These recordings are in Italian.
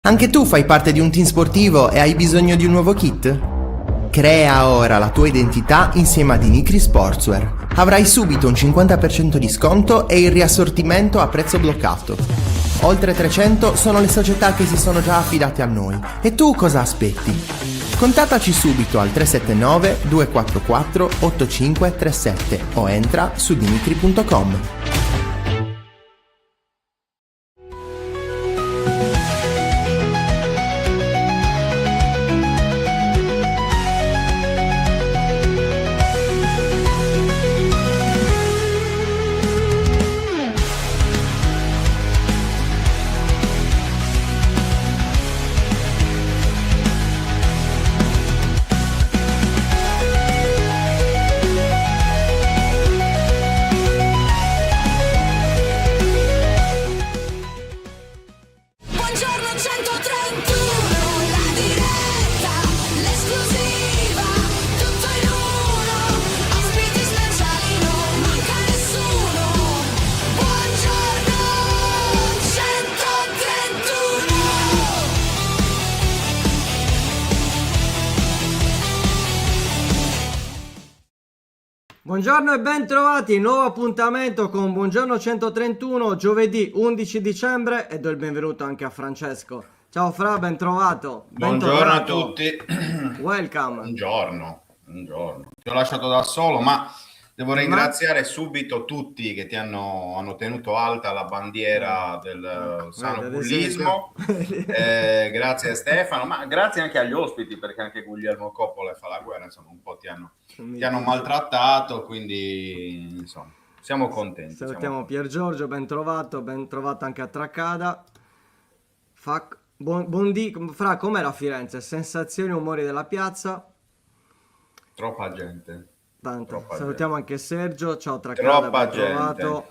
Anche tu fai parte di un team sportivo e hai bisogno di un nuovo kit? Crea ora la tua identità insieme ad Inicri Sportswear. Avrai subito un 50% di sconto e il riassortimento a prezzo bloccato. Oltre 300 sono le società che si sono già affidate a noi. E tu cosa aspetti? Contattaci subito al 379 244 8537 o entra su dinicri.com. Buongiorno e ben trovati, nuovo appuntamento con Buongiorno 131, giovedì 11 dicembre e do il benvenuto anche a Francesco. Ciao Fra, ben trovato. Buongiorno a tutti. Welcome. Buongiorno. Ti ho lasciato da solo, ma devo ringraziare subito tutti che ti hanno tenuto alta la bandiera del sano bullismo. Grazie a Stefano, ma grazie anche agli ospiti, perché anche Guglielmo Coppola fa la guerra, insomma, un po' ti hanno maltrattato, quindi insomma, siamo contenti. Salutiamo Pier Giorgio, ben trovato anche a Traccada. Fra, com'era Firenze? Sensazioni, umori della piazza? Troppa gente. Salutiamo anche Sergio, ciao Traccada, ben trovato.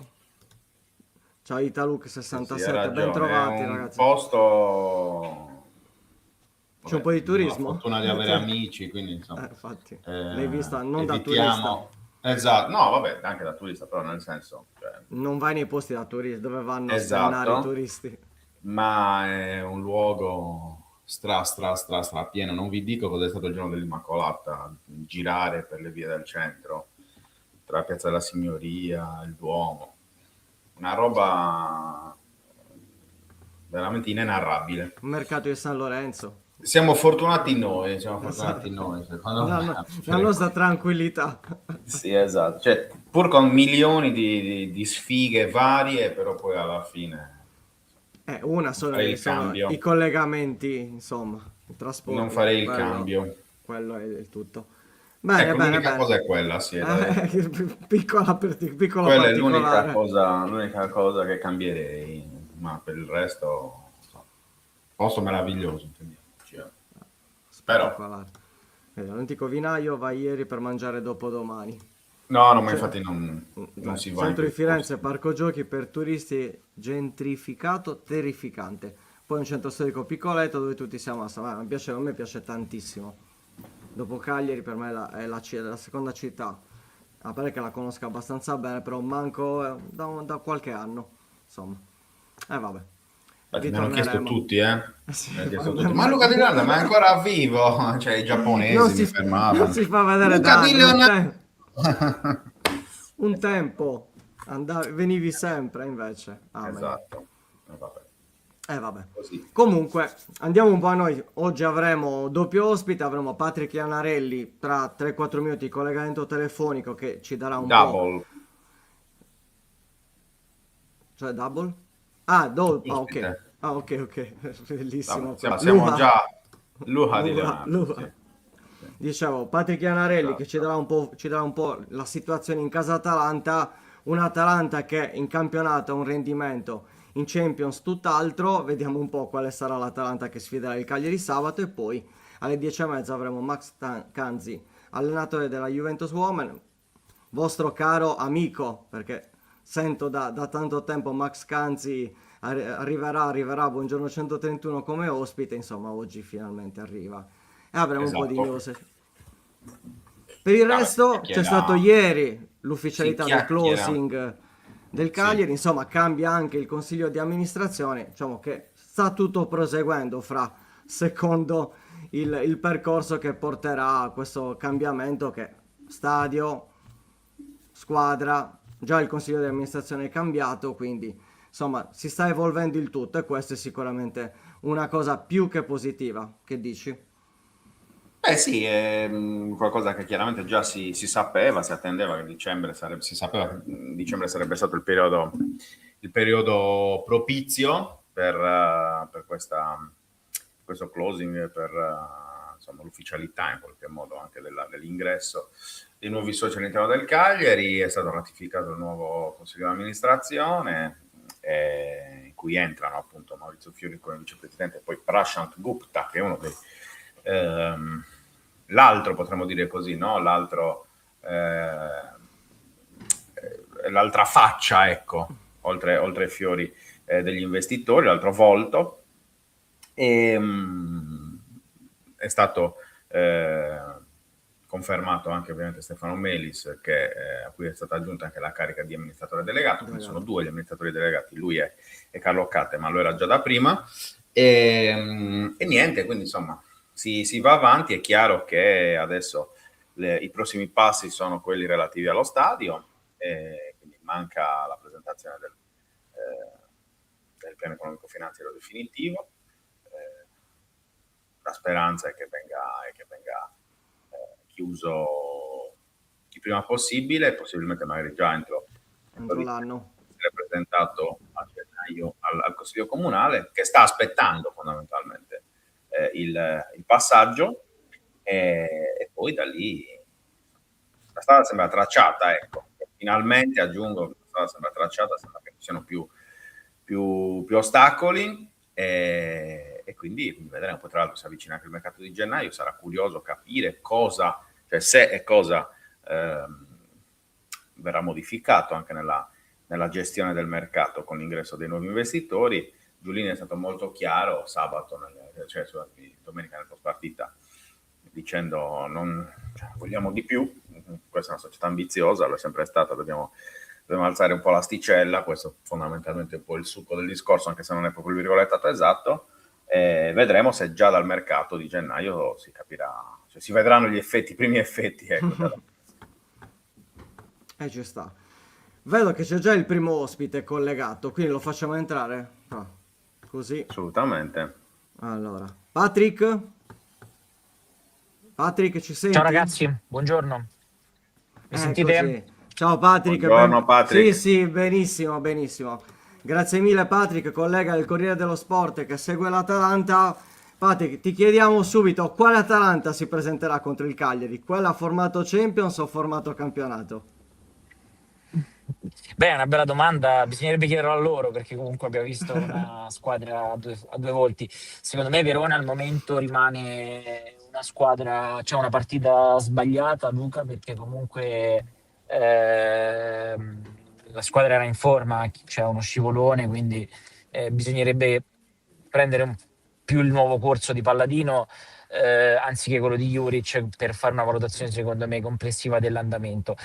Ciao Italuk 67, ben trovati ragazzi. Posto... C'è un po' di turismo. Ho la fortuna di avere amici, quindi insomma. Infatti, l'hai vista non evitiamo... da turista. Esatto, no vabbè, anche da turista, però nel senso... Non vai nei posti da turista, dove vanno a esatto, sfrenare i turisti. Ma è un luogo stra pieno. Non vi dico cos'è stato il giorno dell'Immacolata, girare per le vie del centro, tra Piazza della Signoria, il Duomo. Una roba veramente inenarrabile. Un mercato di San Lorenzo. Siamo fortunati noi, secondo me. La nostra tranquillità. Sì, esatto. Cioè, pur con milioni di sfighe varie, però poi alla fine... una sola i collegamenti, insomma, il trasporto. Non farei il cambio. Quello è il tutto. Bene, ecco, l'unica cosa è quella, sì. Piccola quella è l'unica cosa che cambierei, ma per il resto, posto meraviglioso, intendiamoci. Però l'antico vinaio va ieri per mangiare dopodomani. No, ma infatti non si va. Centro di Firenze, parco giochi per turisti gentrificato, terrificante. Poi un centro storico piccoletto dove tutti siamo a me piace tantissimo. Dopo Cagliari per me è la seconda città. A parte che la conosco abbastanza bene, però manco da qualche anno. Insomma. Vabbè. Mi hanno chiesto tutti, Sì, ma Luca Di Leonardo, ma è ancora vivo? Cioè i giapponesi mi fermavano. Non si fa vedere Luca Di Leonardo. Un tempo venivi sempre invece. Esatto. Vabbè. Così. Comunque andiamo un po' a noi. Oggi avremo doppio ospite, avremo Patrick Iannarelli tra 3-4 minuti di collegamento telefonico che ci darà un double. Cioè double? Ok. Bellissimo. Siamo già Luca Di Leonardo. Sì. Dicevo, Patrick Iannarelli, esatto, che ci darà un po' la situazione in casa Atalanta, un'Atalanta che in campionato ha un rendimento, in Champions tutt'altro. Vediamo un po' quale sarà l'Atalanta che sfiderà il Cagliari sabato, e poi alle 10:30 avremo Max Canzi, allenatore della Juventus Women, vostro caro amico, perché sento da tanto tempo Max Canzi arriverà Buongiorno 131 come ospite, insomma oggi finalmente arriva. E avremo un po' di news. Per il resto c'è stato ieri l'ufficialità del closing del Cagliari, insomma cambia anche il consiglio di amministrazione, diciamo che sta tutto proseguendo secondo il percorso che porterà a questo cambiamento che stadio, squadra, già il consiglio di amministrazione è cambiato, quindi insomma si sta evolvendo il tutto e questo è sicuramente una cosa più che positiva. Che dici? Eh sì, è qualcosa che chiaramente già si sapeva, si attendeva che si sapeva che dicembre sarebbe stato il periodo propizio per questo closing, per insomma, l'ufficialità in qualche modo anche dell'ingresso dei nuovi soci all'interno del Cagliari. È stato ratificato il nuovo consiglio di amministrazione, in cui entrano appunto Maurizio Fiori come vicepresidente e poi Prashant Gupta, che è uno dei l'altro, potremmo dire così, no? L'altra faccia, ecco, oltre ai fiori degli investitori, l'altro volto. È stato confermato anche ovviamente Stefano Melis, a cui è stata aggiunta anche la carica di amministratore delegato, quindi sono due gli amministratori delegati, lui è Carlo Catte, ma lo era già da prima. E niente, quindi insomma si va avanti. È chiaro che adesso i prossimi passi sono quelli relativi allo stadio, quindi manca la presentazione del piano economico finanziario definitivo. La speranza è che venga chiuso il prima possibile, possibilmente magari già entro l'anno. Essere presentato a gennaio al Consiglio Comunale, che sta aspettando fondamentalmente il passaggio, e poi da lì la strada sembra tracciata, ecco. Finalmente, aggiungo, la strada sembra tracciata, sembra che ci siano più ostacoli, e quindi vedremo. Poi tra l'altro si avvicina anche il mercato di gennaio, sarà curioso capire se e cosa verrà modificato anche nella gestione del mercato con l'ingresso dei nuovi investitori. Giulini è stato molto chiaro domenica nel post partita, dicendo vogliamo di più, questa è una società ambiziosa, lo è sempre stata, dobbiamo alzare un po' l'asticella. Questo fondamentalmente è un po' il succo del discorso, anche se non è proprio il virgolettato esatto. Vedremo se già dal mercato di gennaio si capirà, cioè si vedranno i primi effetti, ecco. Ci sta. Vedo che c'è già il primo ospite collegato, quindi lo facciamo entrare? Così. Assolutamente. Allora, Patrick, ci senti? Ciao ragazzi, buongiorno. Mi sentite? Eccoci. Ciao Patrick. Buongiorno, Patrick. Sì, benissimo. Grazie mille Patrick, collega del Corriere dello Sport che segue l'Atalanta. Patrick, ti chiediamo subito quale Atalanta si presenterà contro il Cagliari? Quella formato Champions o formato campionato? Beh, è una bella domanda, bisognerebbe chiederlo a loro perché comunque abbiamo visto una squadra a due volti. Secondo me Verona al momento rimane una squadra, c'è una partita sbagliata, Luca, perché comunque la squadra era in forma, c'è uno scivolone, quindi bisognerebbe prendere più il nuovo corso di Palladino anziché quello di Juric per fare una valutazione secondo me complessiva dell'andamento.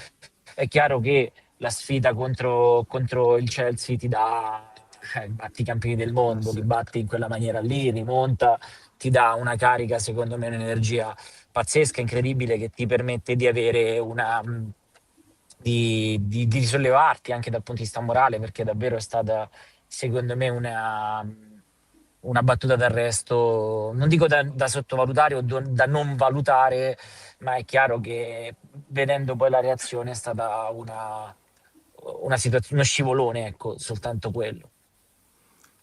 È chiaro che la sfida contro il Chelsea ti dà, batti i campioni del mondo, li batti in quella maniera lì, rimonta, ti dà una carica, secondo me un'energia pazzesca, incredibile, che ti permette di avere di risollevarti anche dal punto di vista morale, perché davvero è stata, secondo me, una battuta d'arresto, non dico da sottovalutare o da non valutare, ma è chiaro che vedendo poi la reazione è stata una situazione, uno scivolone, ecco, soltanto quello.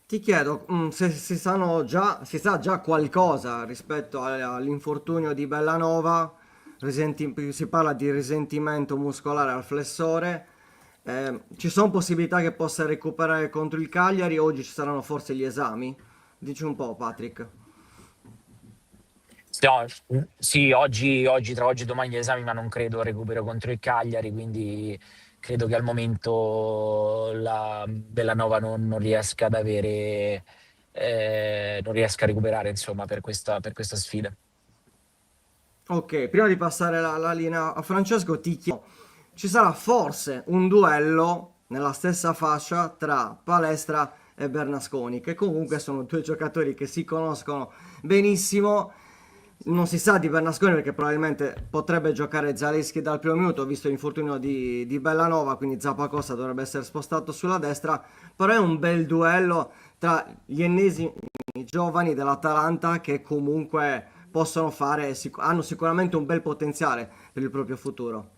Ti chiedo se si sa già qualcosa rispetto all'infortunio di Bellanova, si parla di risentimento muscolare al flessore, ci sono possibilità che possa recuperare contro il Cagliari, oggi ci saranno forse gli esami? Dici un po', Patrick. No, sì, tra oggi e domani gli esami, ma non credo recupero contro il Cagliari, quindi credo che al momento la Bellanova non riesca ad avere, non riesca a recuperare, insomma, per questa sfida. Ok, prima di passare la linea a Francesco, ti chiedo, ci sarà forse un duello nella stessa fascia tra palestra e Bernasconi, che comunque sono due giocatori che si conoscono benissimo. Non si sa di Bernasconi perché probabilmente potrebbe giocare Zalewski dal primo minuto, visto l'infortunio di Bellanova, quindi Zappacosta dovrebbe essere spostato sulla destra, però è un bel duello tra gli ennesimi giovani dell'Atalanta che comunque possono fare, hanno sicuramente un bel potenziale per il proprio futuro.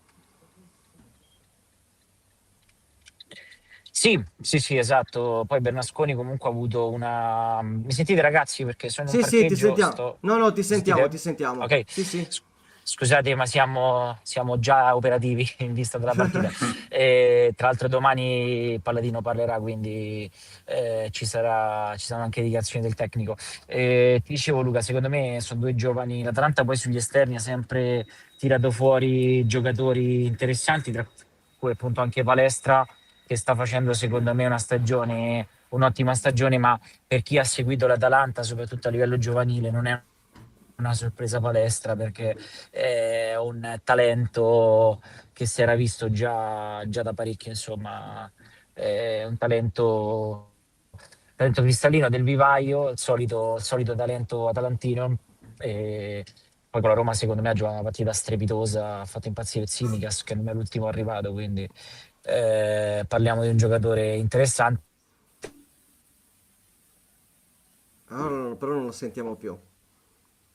Sì, sì, sì, esatto. Poi Bernasconi comunque ha avuto una... Mi sentite ragazzi? Perché sono in un Sì, sì, ti parcheggio, sentiamo. sto... No, no, ti Mi sentiamo, sentite? ti sentiamo. Ok. Sì, sì. Scusate, ma siamo già operativi in vista della partita. Tra l'altro domani Palladino parlerà, quindi ci saranno anche dichiarazioni del tecnico. Ti dicevo Luca, secondo me sono due giovani. L'Atalanta poi sugli esterni ha sempre tirato fuori giocatori interessanti, tra cui appunto anche Palestra, che sta facendo secondo me un'ottima stagione, ma per chi ha seguito l'Atalanta, soprattutto a livello giovanile, non è una sorpresa Palestra perché è un talento che si era visto già da parecchio, insomma, è un talento cristallino del vivaio, il solito talento atalantino. E poi con la Roma secondo me ha giocato una partita strepitosa, ha fatto impazzire Tsimikas che non è l'ultimo arrivato, quindi parliamo di un giocatore interessante. Allora, però non lo sentiamo più.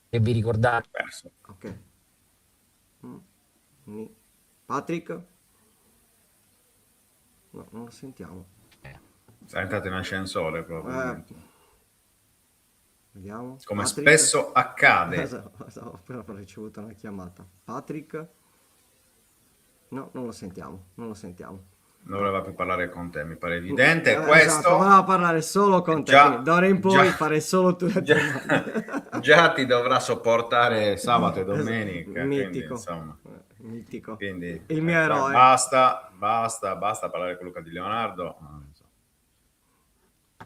E vi ricordate Perso. Ok. Patrick? No, non lo sentiamo. Sei entrato in ascensore probabilmente. Vediamo. Come Patrick? spesso accade. Ho appena ricevuto una chiamata. Patrick? No, non lo sentiamo. Non lo sentiamo. Non voleva più parlare con te, mi pare evidente. Esatto, Questo voleva parlare solo con te. già, Quindi d'ora in poi fare solo tu le già, domande. già ti dovrà sopportare sabato e domenica. Quindi, Mitico. insomma, Mitico. quindi, Il mio eroe. basta parlare con Luca Di Leonardo.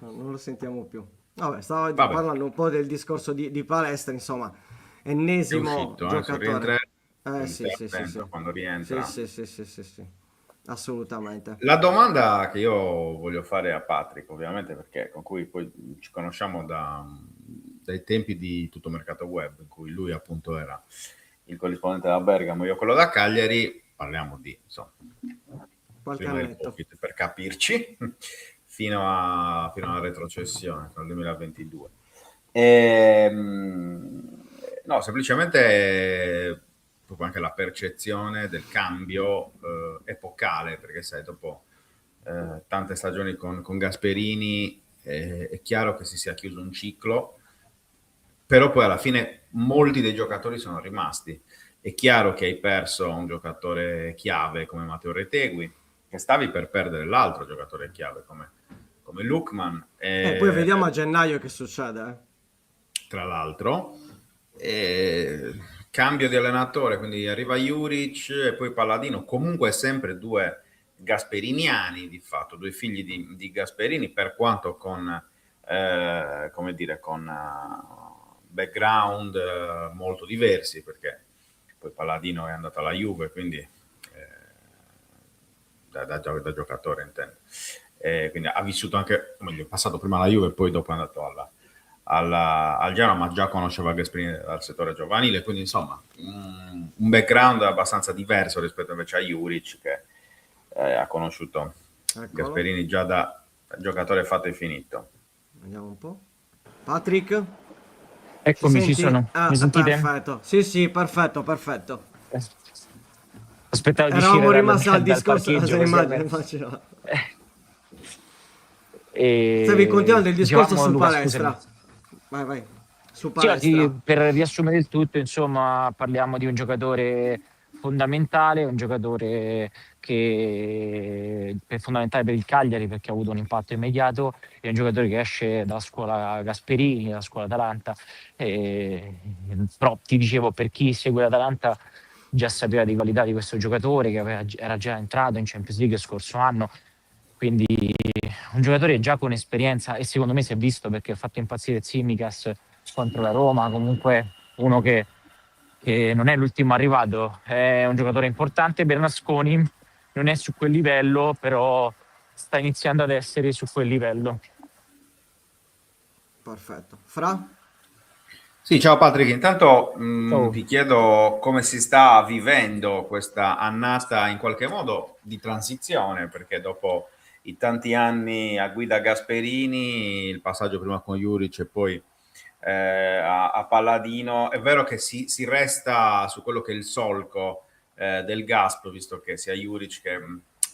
No, non lo sentiamo più. Vabbè, stavo Vabbè, parlando un po' del discorso di Palestra, insomma, è ennesimo uscito, sul giocatore. rientrare, quindi Sì, stai sì, sì, sì. attento quando Sì, rientra. sì, sì, sì, sì, sì. Assolutamente. La domanda che io voglio fare a Patrick, ovviamente, perché con cui poi ci conosciamo dai tempi di Tutto Mercato Web, in cui lui appunto era il corrispondente da Bergamo, io quello da Cagliari, parliamo di, insomma, Qualche prima del annetto. Covid, per capirci, fino alla retrocessione, fino al 2022. No, semplicemente proprio anche la percezione del cambio epocale, perché sai, dopo tante stagioni con Gasperini è chiaro che si sia chiuso un ciclo, però poi alla fine molti dei giocatori sono rimasti. È chiaro che hai perso un giocatore chiave come Matteo Retegui, che stavi per perdere l'altro giocatore chiave come Lookman. Poi vediamo a gennaio che succede. Tra l'altro, cambio di allenatore, quindi arriva Juric e poi Palladino, comunque sempre due gasperiniani di fatto, due figli di Gasperini, per quanto con come dire, con background molto diversi, perché poi Palladino è andato alla Juve, quindi da giocatore intendo. Quindi ha vissuto anche, meglio, è passato prima alla Juve e poi dopo è andato al Genoa, ma già conosceva Gasperini dal settore giovanile, quindi insomma un background abbastanza diverso rispetto invece a Juric, che ha conosciuto Gasperini già da giocatore fatto e finito. Vediamo un po'. Patrick? Eccomi, ci sono. Mi sentite? Perfetto. Sì, sì, perfetto, perfetto. Aspettavo di Eravamo uscire rimasti al dal discorso, parcheggio così almeno. immagino. Stavi continuando il discorso Dicevamo, su Luca, scusami. Palestra. Vai. Su Sì, Palestra. per riassumere il tutto, insomma, parliamo di un giocatore fondamentale, un giocatore che è fondamentale per il Cagliari perché ha avuto un impatto immediato, è un giocatore che esce dalla scuola Gasperini, dalla scuola Atalanta, però ti dicevo, per chi segue l'Atalanta già sapeva di qualità di questo giocatore che era già entrato in Champions League scorso anno, quindi un giocatore già con esperienza e secondo me si è visto perché ha fatto impazzire Tsimikas contro la Roma, comunque uno che non è l'ultimo arrivato, è un giocatore importante. Bernasconi non è su quel livello, però sta iniziando ad essere su quel livello. Perfetto. Fra? Sì, ciao Patrick, intanto Ciao. ti chiedo come si sta vivendo questa annata in qualche modo di transizione, perché dopo i tanti anni a guida Gasperini, il passaggio prima con Juric e poi a Palladino, è vero che si resta su quello che è il solco del Gasp, visto che sia Juric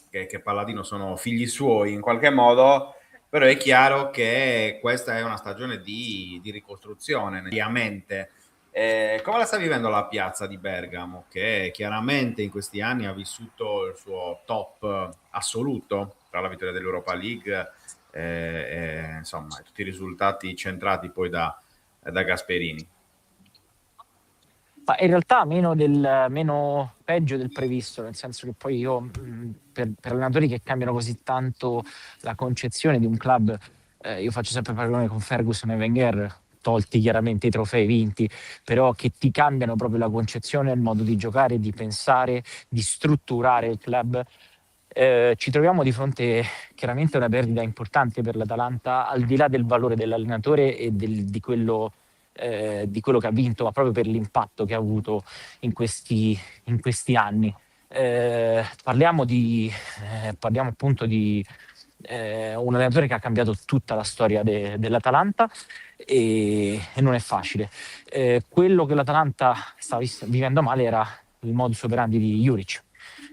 che Palladino sono figli suoi in qualche modo. Però è chiaro che questa è una stagione di ricostruzione, ovviamente. Come la sta vivendo la piazza di Bergamo, che chiaramente in questi anni ha vissuto il suo top assoluto tra la vittoria dell'Europa League insomma tutti i risultati centrati poi da Gasperini? Ma in realtà meno peggio del previsto, nel senso che poi io, per allenatori che cambiano così tanto la concezione di un club, io faccio sempre paragone con Ferguson e Wenger, tolti chiaramente i trofei vinti, però che ti cambiano proprio la concezione, il modo di giocare, di pensare, di strutturare il club. Ci troviamo di fronte chiaramente a una perdita importante per l'Atalanta, al di là del valore dell'allenatore e di quello che ha vinto, ma proprio per l'impatto che ha avuto in questi anni. Parliamo appunto di un allenatore che ha cambiato tutta la storia dell'Atalanta e non è facile. Quello che l'Atalanta stava vivendo male era il modus operandi di Juric,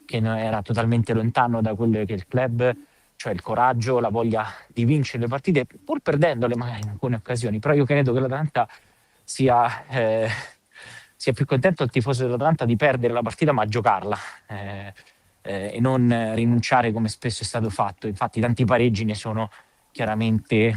che era totalmente lontano da quello che è il club, cioè il coraggio, la voglia di vincere le partite, pur perdendole magari in alcune occasioni. Però io credo che l'Atalanta sia più contento il tifoso dell'Atalanta di perdere la partita ma giocarla, e non rinunciare come spesso è stato fatto. Infatti tanti pareggi ne sono chiaramente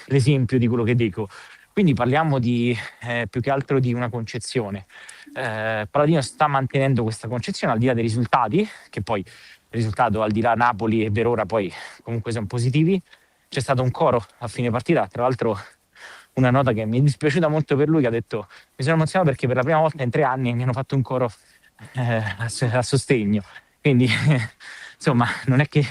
l'esempio di quello che dico. Quindi parliamo più che altro di una concezione. Palladino sta mantenendo questa concezione al di là dei risultati, che poi il risultato al di là Napoli e Verona poi comunque sono positivi. C'è stato un coro a fine partita, tra l'altro una nota che mi è dispiaciuta molto per lui, che ha detto: mi sono emozionato perché per la prima volta in 3 anni mi hanno fatto un coro a sostegno. Quindi insomma, non è che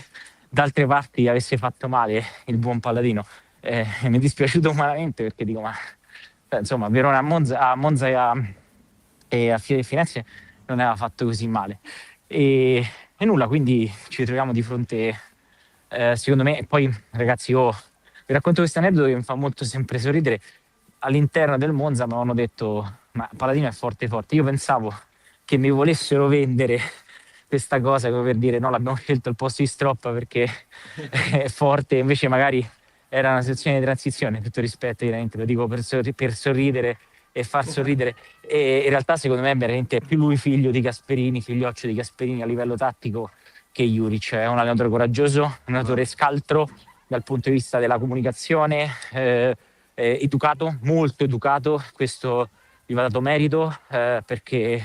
da altre parti avesse fatto male il buon Palladino. Mi è dispiaciuto umanamente, perché dico, ma insomma, Verona a Monza e a Firenze non aveva fatto così male. E nulla, quindi ci troviamo di fronte, secondo me. E poi ragazzi, io vi racconto questo aneddoto che mi fa molto sempre sorridere. All'interno del Monza mi avevano detto: ma Paladino è forte forte. Io pensavo che mi volessero vendere questa cosa, come per dire: no, l'abbiamo scelto al posto di Stroppa perché è forte. Invece magari era una situazione di transizione, tutto rispetto, veramente lo dico per sorridere e far sorridere. E in realtà secondo me è veramente più lui figlio di Gasperini, figlioccio di Gasperini a livello tattico, che Juric. È un allenatore coraggioso, un allenatore scaltro dal punto di vista della comunicazione, educato, molto educato. Questo gli va dato merito, perché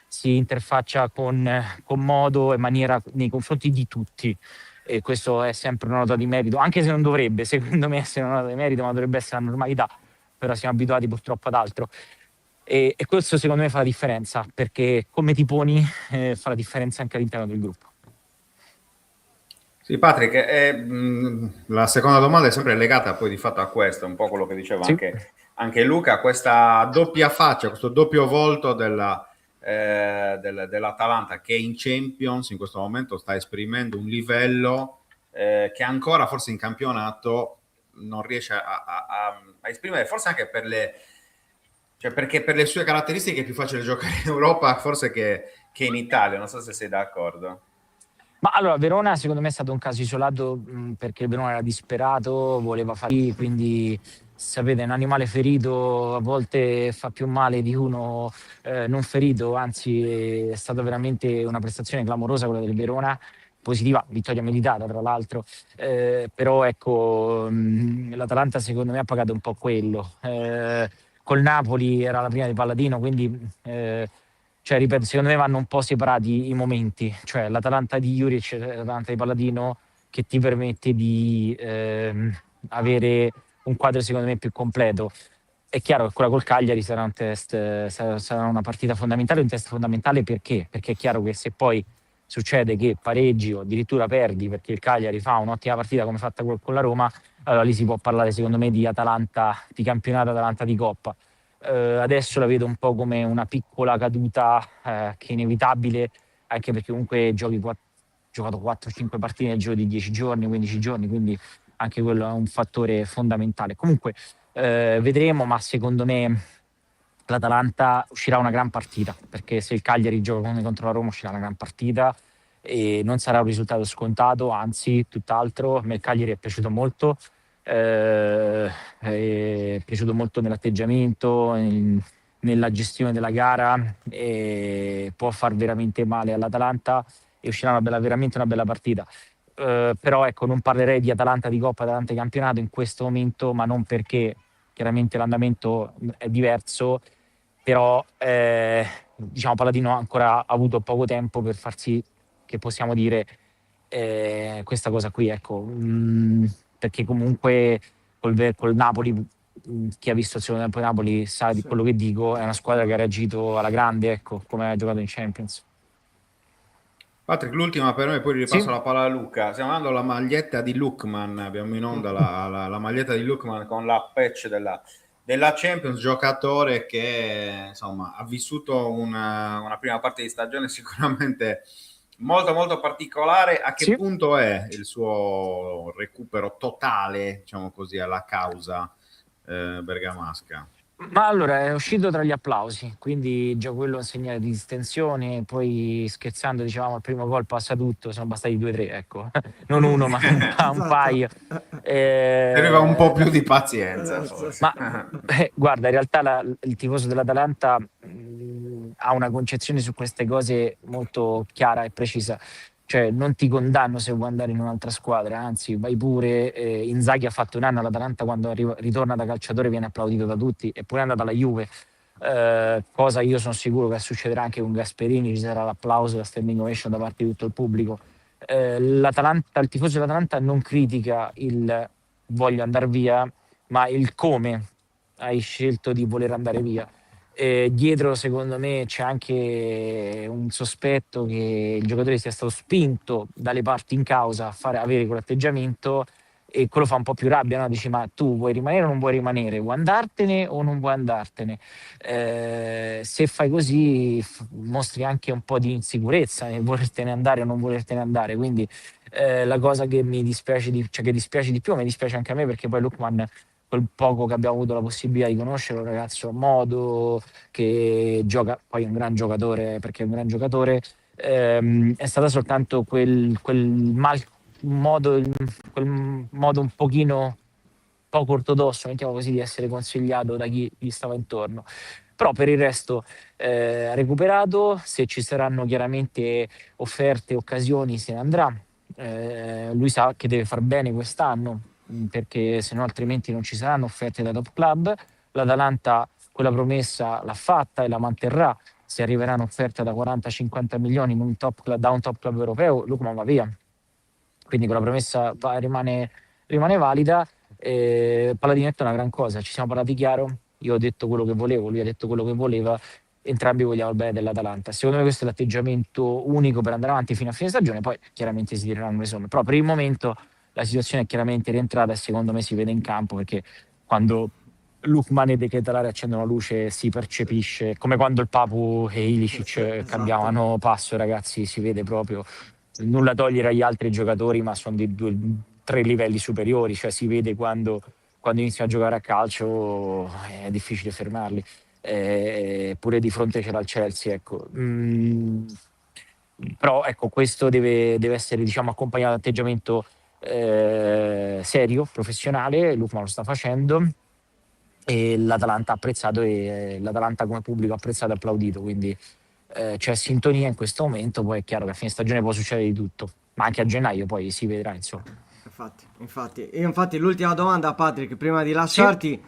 si interfaccia con modo e maniera nei confronti di tutti, e questo è sempre una nota di merito, anche se non dovrebbe, secondo me, essere una nota di merito, ma dovrebbe essere la normalità. Però siamo abituati purtroppo ad altro, e questo secondo me fa la differenza, perché come ti poni fa la differenza anche all'interno del gruppo. Sì, Patrick, la seconda domanda è sempre legata poi di fatto a questo, un po' quello che diceva Sì. anche Luca, questa doppia faccia, questo doppio volto dell'Atalanta, che in Champions in questo momento sta esprimendo un livello che ancora forse in campionato non riesce a esprimere, forse anche perché per le sue caratteristiche è più facile giocare in Europa forse che in Italia, non so se sei d'accordo. Ma allora, Verona secondo me è stato un caso isolato, perché il Verona era disperato, voleva fare, quindi sapete, un animale ferito a volte fa più male di uno non ferito. Anzi, è stata veramente una prestazione clamorosa quella del Verona, positiva, vittoria meritata tra l'altro. Però ecco, l'Atalanta secondo me ha pagato un po' quello. Col Napoli era la prima di Palladino, quindi cioè, ripeto, secondo me vanno un po' separati i momenti, cioè l'Atalanta di Juric e l'Atalanta di Palladino, che ti permette di avere un quadro secondo me più completo. È chiaro che quella col Cagliari sarà un test, sarà una partita fondamentale, un test fondamentale. Perché? Perché è chiaro che se poi succede che pareggi o addirittura perdi perché il Cagliari fa un'ottima partita come fatta con la Roma, allora lì si può parlare secondo me di Atalanta, di campionato, Atalanta di Coppa. Adesso la vedo un po' come una piccola caduta che è inevitabile, anche perché comunque giocato 4-5 partite nel giro di 10 giorni, 15 giorni, quindi anche quello è un fattore fondamentale. Comunque vedremo, ma secondo me l'Atalanta uscirà una gran partita, perché se il Cagliari gioca come contro la Roma uscirà una gran partita e non sarà un risultato scontato, anzi tutt'altro. A me il Cagliari è piaciuto molto, è piaciuto molto nell'atteggiamento, nella gestione della gara, e può far veramente male all'Atalanta e uscirà veramente una bella partita. Però ecco, non parlerei di Atalanta di Coppa, Atalanta di campionato in questo momento, ma non perché chiaramente l'andamento è diverso, però diciamo Paladino ha ancora avuto poco tempo per far sì che possiamo dire questa cosa qui, ecco. Perché comunque col Napoli, chi ha visto il secondo tempo di Napoli sa di quello che dico, è una squadra che ha reagito alla grande, ecco, come ha giocato in Champions. Patrick, l'ultima per me, poi ripasso Sì? la palla a Luca. Stiamo andando alla maglietta di Lookman, abbiamo in onda la maglietta di Lookman con la patch della Champions, giocatore che insomma ha vissuto una prima parte di stagione sicuramente molto molto particolare. A che Sì. punto è il suo recupero totale, diciamo così, alla causa bergamasca? Ma allora è uscito tra gli applausi, quindi già quello è un segnale di distensione. Poi scherzando dicevamo al primo gol passa tutto, sono bastati 2-3, ecco, non uno ma un Esatto. paio. Aveva un po' più di pazienza forse. Ma guarda, in realtà il tifoso dell'Atalanta ha una concezione su queste cose molto chiara e precisa. Cioè, non ti condanno se vuoi andare in un'altra squadra, anzi, vai pure. Inzaghi ha fatto un anno all'Atalanta, quando ritorna da calciatore viene applaudito da tutti, eppure è andato alla Juve. Cosa io sono sicuro che succederà anche con Gasperini, ci sarà l'applauso, la standing ovation da parte di tutto il pubblico. Il tifoso dell'Atalanta non critica il voglio andare via, ma il come hai scelto di voler andare via. Dietro, secondo me, c'è anche un sospetto che il giocatore sia stato spinto dalle parti in causa a avere quell'atteggiamento, e quello fa un po' più rabbia, no? Dici, ma tu vuoi rimanere o non vuoi rimanere? Vuoi andartene o non vuoi andartene? Se fai così mostri anche un po' di insicurezza nel volertene andare o non volertene andare, quindi la cosa che mi dispiace che dispiace di più, mi dispiace anche a me, perché poi Lookman, quel poco che abbiamo avuto la possibilità di conoscere, un ragazzo a modo, che gioca, poi è un gran giocatore, perché è un gran giocatore, è stata soltanto quel modo un pochino poco ortodosso, mettiamo così, di essere consigliato da chi gli stava intorno. Però per il resto ha recuperato, se ci saranno chiaramente offerte, occasioni, se ne andrà. Lui sa che deve far bene quest'anno, perché se no altrimenti non ci saranno offerte da top club. L'Atalanta quella promessa l'ha fatta e la manterrà. Se arriveranno offerte da 40-50 milioni da un top club europeo, Lukman va via. Quindi quella promessa rimane valida. Paladinetto è una gran cosa, ci siamo parlati chiaro, io ho detto quello che volevo, lui ha detto quello che voleva, entrambi vogliamo il bene dell'Atalanta. Secondo me questo è l'atteggiamento unico per andare avanti fino a fine stagione, poi chiaramente si tireranno le somme, però per il momento la situazione è chiaramente rientrata e secondo me si vede in campo, perché quando Lukman e De Ketelare accendono la luce si percepisce, come quando il Papu e Ilicic Esatto. cambiavano passo, ragazzi, si vede proprio. Nulla togliere agli altri giocatori, ma sono di 3 livelli superiori, cioè si vede quando iniziano a giocare a calcio è difficile fermarli. Pure di fronte c'era il Chelsea, ecco. Però ecco, questo deve essere, diciamo, accompagnato da atteggiamento serio, professionale. Lukman lo sta facendo e l'Atalanta ha apprezzato, e l'Atalanta come pubblico ha apprezzato e applaudito, quindi c'è sintonia in questo momento. Poi è chiaro che a fine stagione può succedere di tutto, ma anche a gennaio poi si vedrà, insomma. Infatti l'ultima domanda, Patrick, prima di lasciarti,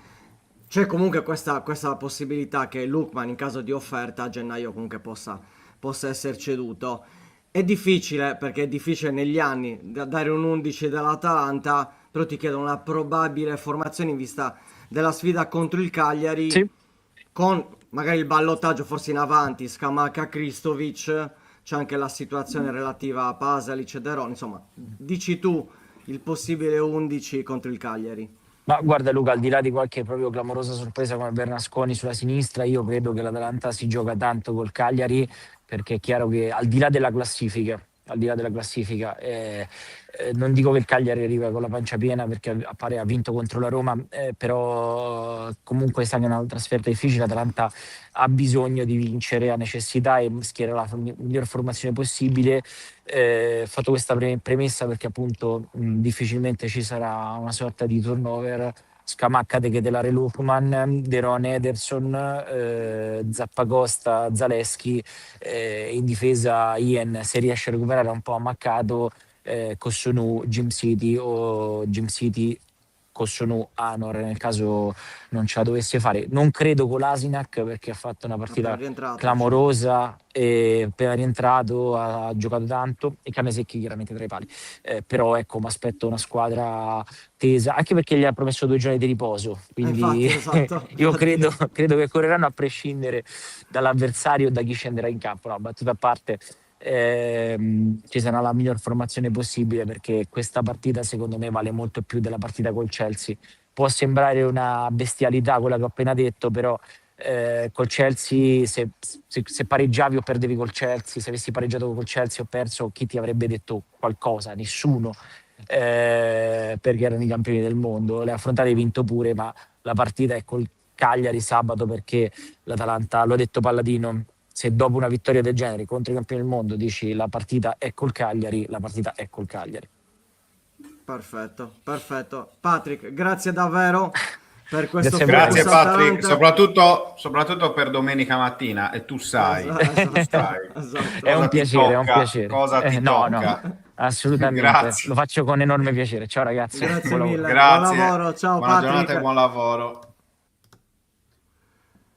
c'è comunque questa possibilità che Lookman in caso di offerta a gennaio comunque possa essere ceduto. È difficile, perché è difficile negli anni dare un 11 dell'Atalanta, però ti chiedo una probabile formazione in vista della sfida contro il Cagliari, Sì. con magari il ballottaggio forse in avanti, Scamacca, Kristovic. c'è anche la situazione relativa a Pasalic e De Ron, insomma, dici tu il possibile 11 contro il Cagliari. Ma guarda Luca, al di là di qualche proprio clamorosa sorpresa come Bernasconi sulla sinistra, io credo che l'Atalanta si gioca tanto col Cagliari, perché è chiaro che al di là della classifica, non dico che il Cagliari arriva con la pancia piena perché ha vinto contro la Roma, però comunque sa che è una trasferta difficile. L'Atalanta ha bisogno di vincere, ha necessità, e schiera la miglior formazione possibile. Fatto questa premessa, perché appunto difficilmente ci sarà una sorta di turnover. Scamacca De Ketelare Lukman, De Ron Ederson, Zappacosta, Zaleschi, in difesa Ien, se riesce a recuperare un po' ammaccato, Kossonu, Jim City, o Jim City Kossonu Anor, nel caso non ce la dovesse fare. Non credo con l'Asinac, perché ha fatto una partita clamorosa, e appena rientrato ha giocato tanto, e Canesecchi chiaramente tra i pali, però ecco, mi aspetto una squadra tesa, anche perché gli ha promesso 2 giorni di riposo, quindi Infatti, esatto, io infatti. credo che correranno a prescindere dall'avversario, da chi scenderà in campo. No, battuta a parte, ci sarà la miglior formazione possibile, perché questa partita secondo me vale molto più della partita col Chelsea. Può sembrare una bestialità quella che ho appena detto, però col Chelsea, se pareggiavi o perdevi col Chelsea, se avessi pareggiato col Chelsea o perso, chi ti avrebbe detto qualcosa? Nessuno, perché erano i campioni del mondo. Le affrontate, hai vinto pure, ma la partita è col Cagliari sabato, perché l'Atalanta, l'ho detto Palladino, se dopo una vittoria del genere contro i campioni del mondo dici la partita è col Cagliari, la partita è col Cagliari. Perfetto, perfetto. Patrick, grazie davvero per questo Grazie focus Patrick, Atalanta. soprattutto per domenica mattina, e tu sai, Esatto, esatto. È un piacere, è un piacere. cosa ti No, no, tocca. assolutamente. Lo Grazie, faccio con enorme piacere. Ciao ragazzi, Grazie buon lavoro. mille, buon grazie, lavoro, ciao buona giornata e Patrick. buon lavoro.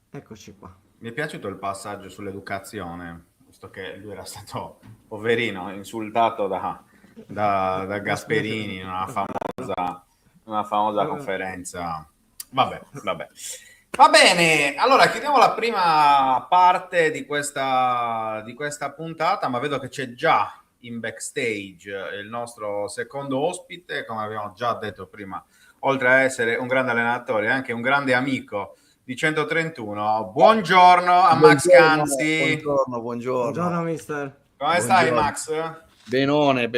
Eccoci qua. Mi è piaciuto il passaggio sull'educazione, visto che lui era stato, poverino, insultato da Gasperini in una famosa conferenza. Vabbè. Va bene, allora chiudiamo la prima parte di questa puntata, ma vedo che c'è già in backstage il nostro secondo ospite, come abbiamo già detto prima, oltre a essere un grande allenatore, è anche un grande amico di 131. Buongiorno a Max Canzi. Buongiorno mister. Come stai, Max? Benone.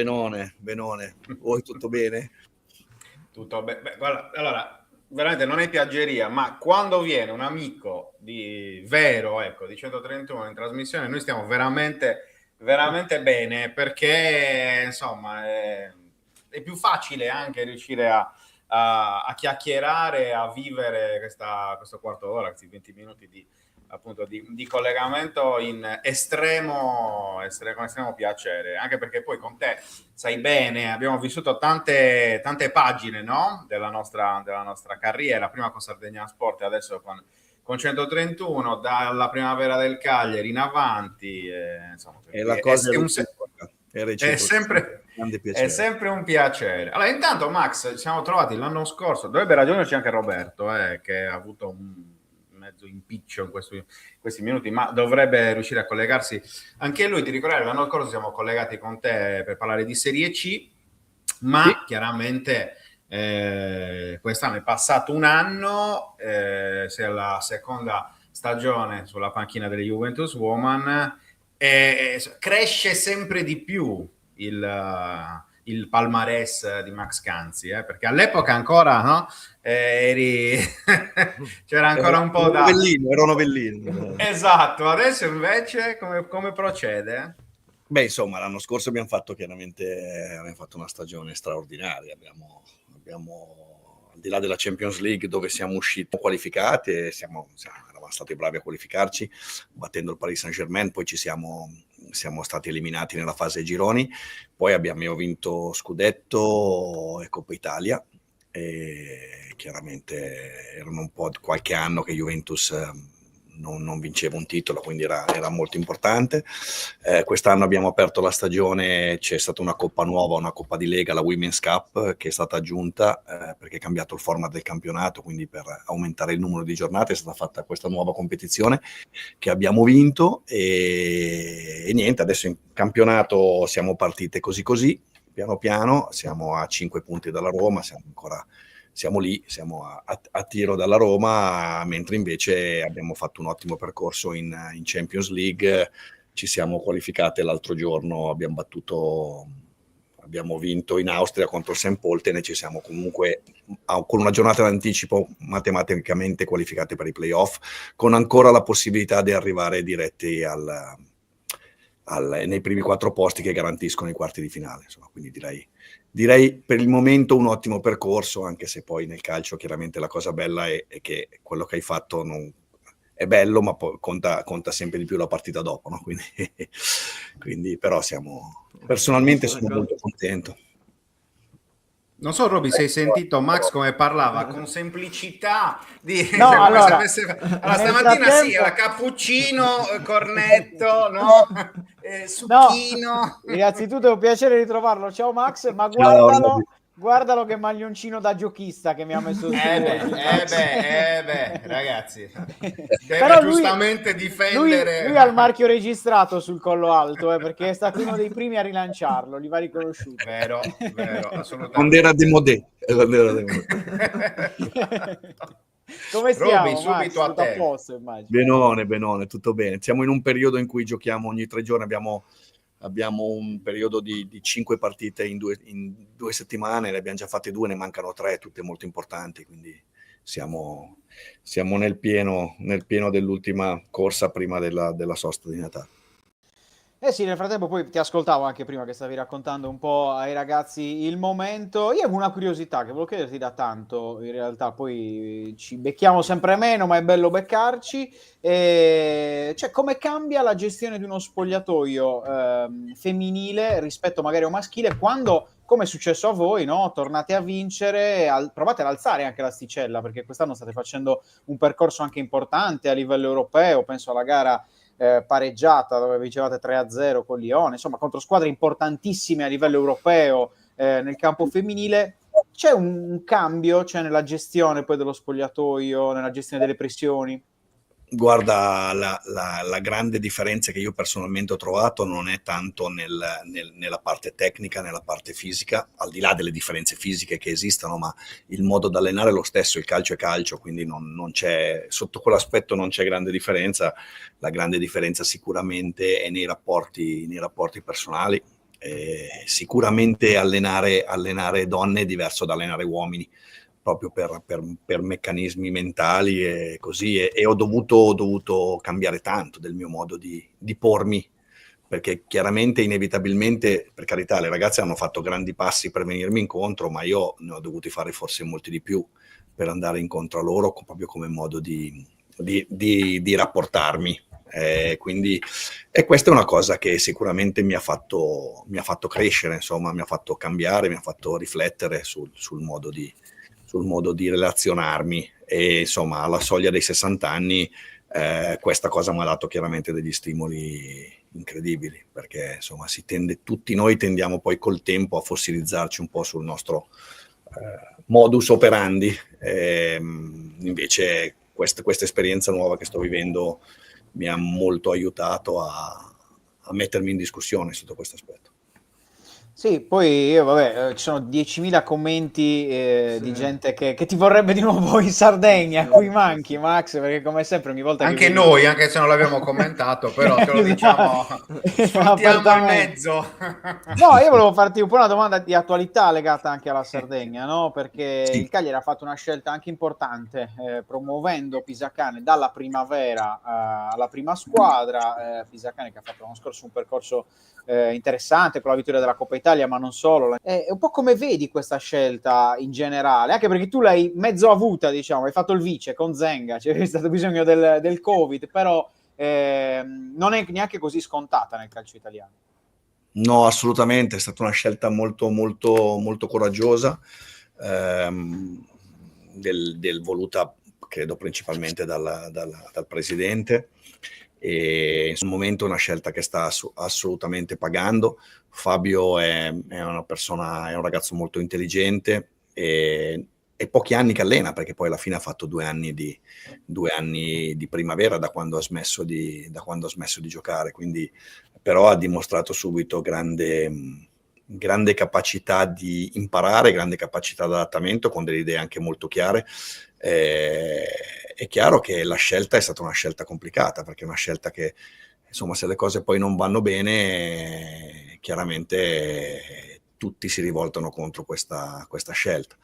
Voi tutto bene? Tutto bene. Guarda, allora, veramente non è piaggeria, ma quando viene un amico di 131 in trasmissione, noi stiamo veramente bene, perché insomma è più facile anche riuscire a chiacchierare, a vivere questo quarto d'ora, questi 20 minuti di collegamento in estremo piacere, anche perché poi con te sai bene, abbiamo vissuto tante pagine, no? della nostra carriera, prima con Sardegna Sport e adesso con 131, dalla primavera del Cagliari in avanti, insomma, E la cosa è sempre un piacere. Allora, intanto Max, ci siamo trovati l'anno scorso, dovrebbe ragionarci anche Roberto, che ha avuto un mezzo impiccio in questi minuti, ma dovrebbe riuscire a collegarsi anche lui. Ti ricorderai, l'anno scorso siamo collegati con te per parlare di Serie C, ma sì, chiaramente quest'anno è passato un anno, sei alla seconda stagione sulla panchina delle Juventus Women, cresce sempre di più il palmarès di Max Canzi, perché all'epoca ancora, no? C'era ancora un po' da... Era novellino. Esatto, adesso invece come procede? Beh, insomma, l'anno scorso abbiamo fatto una stagione straordinaria, abbiamo al di là della Champions League, dove siamo usciti qualificati e eravamo stati bravi a qualificarci battendo il Paris Saint-Germain, poi siamo stati eliminati nella fase ai gironi, poi abbiamo vinto Scudetto e Coppa Italia, e chiaramente erano un po' qualche anno che Juventus non vinceva un titolo, quindi era molto importante. Quest'anno abbiamo aperto la stagione, c'è stata una coppa nuova, una coppa di Lega, la Women's Cup, che è stata aggiunta perché è cambiato il format del campionato, quindi per aumentare il numero di giornate è stata fatta questa nuova competizione che abbiamo vinto e niente, adesso in campionato siamo partite così, piano piano, siamo a 5 punti dalla Roma, siamo lì, siamo a tiro dalla Roma, mentre invece abbiamo fatto un ottimo percorso in Champions League, ci siamo qualificate l'altro giorno, abbiamo vinto in Austria contro il St. Pölten e ci siamo comunque con una giornata d'anticipo matematicamente qualificate per i playoff, con ancora la possibilità di arrivare diretti nei primi 4 posti che garantiscono i quarti di finale. Insomma, quindi direi per il momento un ottimo percorso, anche se poi nel calcio chiaramente la cosa bella è che quello che hai fatto è bello, ma poi conta sempre di più la partita dopo, no? Quindi però personalmente sono molto contento. Non so, Roby, se hai sentito Max come parlava con semplicità No, allora, stamattina sì, era cappuccino, cornetto, no? Succhino. No, innanzitutto è un piacere ritrovarlo. Ciao Max, ma Ciao, guardalo che maglioncino da giochista che mi ha messo su. Ragazzi, Però deve giustamente difendere. Lui ha il marchio registrato sul collo alto, perché è stato uno dei primi a rilanciarlo, li va riconosciuto. Vero, assolutamente. Quando era demodé. Come stiamo, Roby, subito Max? a te. Tutto a posto, immagino. Benone, tutto bene. Siamo in un periodo in cui giochiamo ogni 3 giorni, abbiamo un periodo di 5 partite in 2 settimane, ne abbiamo già fatte 2, ne mancano 3, tutte molto importanti, quindi siamo nel pieno dell'ultima corsa prima della sosta di Natale. Sì, nel frattempo poi ti ascoltavo anche prima che stavi raccontando un po' ai ragazzi il momento. Io avevo una curiosità che volevo chiederti da tanto, in realtà poi ci becchiamo sempre meno, ma è bello beccarci. Cioè, come cambia la gestione di uno spogliatoio femminile rispetto magari a un maschile quando, come è successo a voi, no? Tornate a vincere, provate ad alzare anche l'asticella, perché quest'anno state facendo un percorso anche importante a livello europeo, penso alla gara pareggiata dove vincevate 3-0 con Lione, insomma contro squadre importantissime a livello europeo nel campo femminile. C'è un cambio, cioè, nella gestione poi dello spogliatoio, nella gestione delle pressioni? Guarda, la grande differenza che io personalmente ho trovato non è tanto nella parte tecnica, nella parte fisica, al di là delle differenze fisiche che esistono, ma il modo di allenare è lo stesso, il calcio è calcio, quindi non c'è, sotto quell'aspetto non c'è grande differenza. La grande differenza sicuramente è nei rapporti personali. Sicuramente allenare donne è diverso da allenare uomini, proprio per meccanismi mentali e così, e ho dovuto cambiare tanto del mio modo di pormi, perché chiaramente, inevitabilmente, per carità, le ragazze hanno fatto grandi passi per venirmi incontro, ma io ne ho dovuti fare forse molti di più per andare incontro a loro, proprio come modo di rapportarmi. Quindi, e questa è una cosa che sicuramente mi ha fatto crescere, insomma, mi ha fatto cambiare, mi ha fatto riflettere sul modo di relazionarmi, e insomma alla soglia dei 60 anni questa cosa mi ha dato chiaramente degli stimoli incredibili, perché insomma tutti noi tendiamo poi col tempo a fossilizzarci un po' sul nostro modus operandi, invece questa esperienza nuova che sto vivendo mi ha molto aiutato a mettermi in discussione sotto questo aspetto. Sì, poi ci sono 10.000 commenti di gente che ti vorrebbe di nuovo in Sardegna, qui manchi Max, perché come sempre ogni volta anche che noi, anche se non l'abbiamo commentato, però te lo diciamo, sfruttiamo il mezzo. No, io volevo farti un po' una domanda di attualità legata anche alla Sardegna, no? Perché Sì. il Cagliari ha fatto una scelta anche importante, promuovendo Pisacane dalla primavera alla prima squadra. Pisacane che ha fatto l'anno scorso un percorso interessante con la vittoria della Coppa Italia, ma non solo. Un po' come vedi questa scelta in generale, anche perché tu l'hai mezzo avuta, diciamo, hai fatto il vice con Zenga, c'è stato bisogno del Covid, però non è neanche così scontata nel calcio italiano. No, assolutamente, è stata una scelta molto, molto, molto coraggiosa, del voluta credo principalmente dal presidente, e in questo momento è una scelta che sta assolutamente pagando. Fabio è una persona, è un ragazzo molto intelligente e pochi anni che allena, perché poi alla fine ha fatto 2 anni di primavera da quando ha smesso di giocare, quindi però ha dimostrato subito grande capacità di imparare, grande capacità di adattamento, con delle idee anche molto chiare. È chiaro che la scelta è stata una scelta complicata, perché è una scelta che, insomma, se le cose poi non vanno bene, chiaramente tutti si rivoltano contro questa scelta.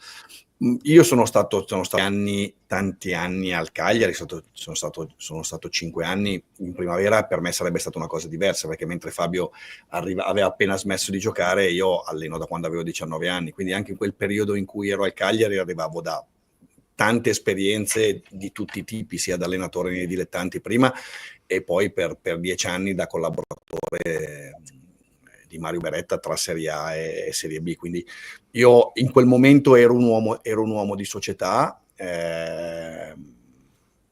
Io sono stato tanti anni al Cagliari, sono stato 5 anni in primavera. Per me sarebbe stata una cosa diversa, perché mentre Fabio aveva appena smesso di giocare, io alleno da quando avevo 19 anni, quindi anche in quel periodo in cui ero al Cagliari arrivavo da tante esperienze di tutti i tipi, sia da allenatore nei dilettanti prima, e poi per 10 anni da collaboratore di Mario Beretta tra Serie A e Serie B. Quindi io in quel momento ero un uomo di società,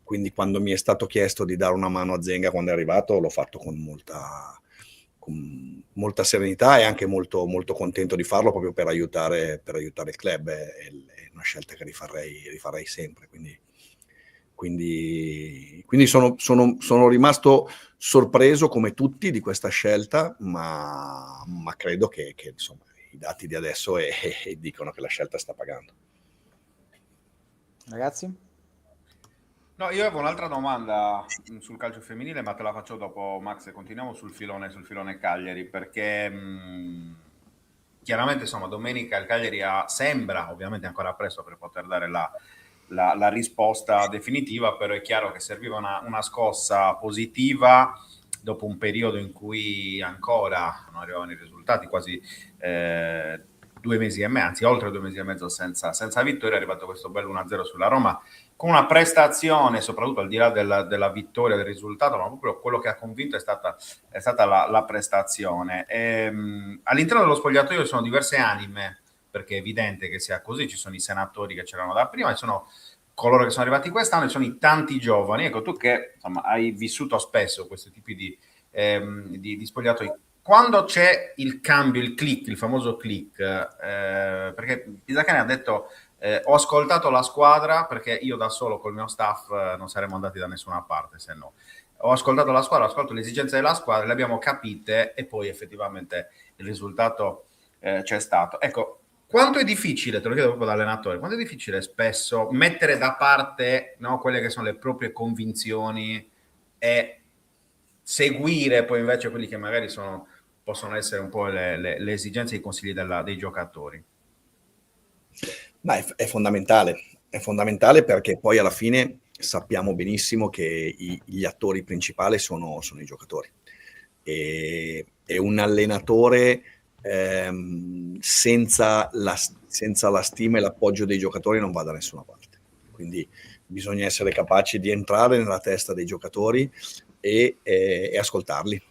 quindi quando mi è stato chiesto di dare una mano a Zenga quando è arrivato, l'ho fatto con molta serenità, e anche molto, molto contento di farlo, proprio per aiutare il club. È una scelta che rifarei sempre, quindi sono rimasto sorpreso come tutti di questa scelta, ma credo che insomma i dati di adesso dicono che la scelta sta pagando. Ragazzi? No, io avevo un'altra domanda sul calcio femminile, ma te la faccio dopo, Max, e continuiamo sul filone Cagliari, perché chiaramente, insomma, domenica il Cagliari sembra, ovviamente ancora presto per poter dare la risposta definitiva, però è chiaro che serviva una scossa positiva dopo un periodo in cui ancora non arrivavano i risultati, quasi 2 mesi e mezzo, anzi oltre 2 mesi e mezzo senza vittoria. È arrivato questo bello 1-0 sulla Roma, con una prestazione, soprattutto al di là della vittoria, del risultato, ma proprio quello che ha convinto è stata la prestazione. All'interno dello spogliatoio ci sono diverse anime, perché è evidente che sia così. Ci sono i senatori che c'erano da prima, ci sono coloro che sono arrivati quest'anno, ci sono i tanti giovani. Ecco, tu che insomma hai vissuto spesso questi tipi di spogliatoi, quando c'è il cambio, il click, il famoso click, perché Pisacane ha detto ho ascoltato la squadra, perché io da solo col mio staff non saremmo andati da nessuna parte, se no. Ho ascoltato la squadra, ho ascoltato le esigenze della squadra, le abbiamo capite, e poi effettivamente il risultato c'è stato. Ecco, quanto è difficile, te lo chiedo proprio da allenatore, quanto è difficile spesso mettere da parte, no, quelle che sono le proprie convinzioni e seguire poi invece quelli che magari possono essere un po' le esigenze e i consigli dei giocatori? Ma è fondamentale, perché poi alla fine sappiamo benissimo che gli attori principali sono i giocatori, e un allenatore senza la stima e l'appoggio dei giocatori non va da nessuna parte. Quindi bisogna essere capaci di entrare nella testa dei giocatori e ascoltarli,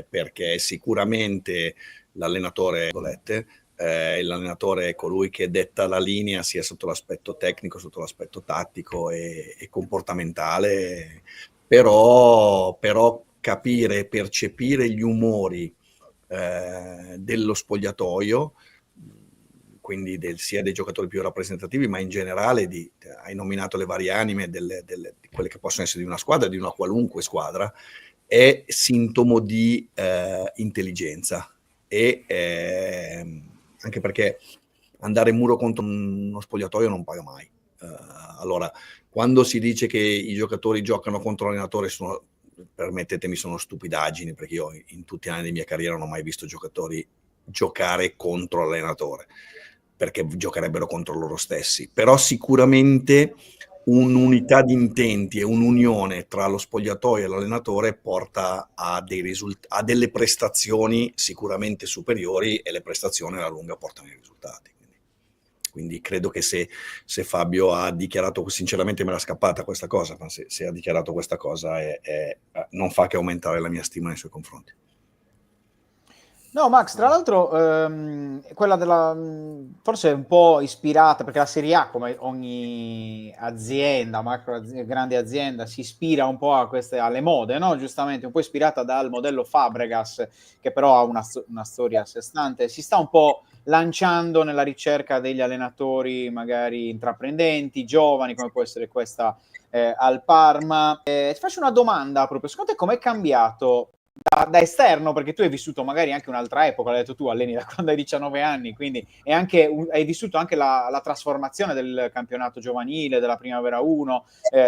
perché sicuramente l'allenatore è colui che detta la linea, sia sotto l'aspetto tecnico, sotto l'aspetto tattico e comportamentale, però capire e percepire gli umori dello spogliatoio, quindi sia dei giocatori più rappresentativi, ma in generale hai nominato le varie anime di quelle che possono essere di una squadra, di una qualunque squadra, è sintomo di intelligenza, e anche perché andare muro contro uno spogliatoio non paga mai. Allora, quando si dice che i giocatori giocano contro l'allenatore, permettetemi, sono stupidaggini, perché io in tutti gli anni di mia carriera non ho mai visto giocatori giocare contro l'allenatore, perché giocherebbero contro loro stessi. Però sicuramente un'unità di intenti e un'unione tra lo spogliatoio e l'allenatore porta a delle prestazioni sicuramente superiori, e le prestazioni alla lunga portano i risultati. Quindi credo che se Fabio ha dichiarato, sinceramente me l'ha scappata questa cosa, ma se ha dichiarato questa cosa non fa che aumentare la mia stima nei suoi confronti. No, Max, tra l'altro, quella della forse è un po' ispirata, perché la Serie A, come ogni azienda, grande azienda, si ispira un po' a queste, alle mode, no? Giustamente, un po' ispirata dal modello Fabregas, che però ha una storia a sé stante. Si sta un po' lanciando nella ricerca degli allenatori magari intraprendenti, giovani, come può essere questa al Parma. Ti faccio una domanda proprio, secondo te com'è cambiato da esterno, perché tu hai vissuto magari anche un'altra epoca, l'hai detto tu, alleni da quando hai 19 anni, quindi hai vissuto anche la trasformazione del campionato giovanile, della Primavera 1,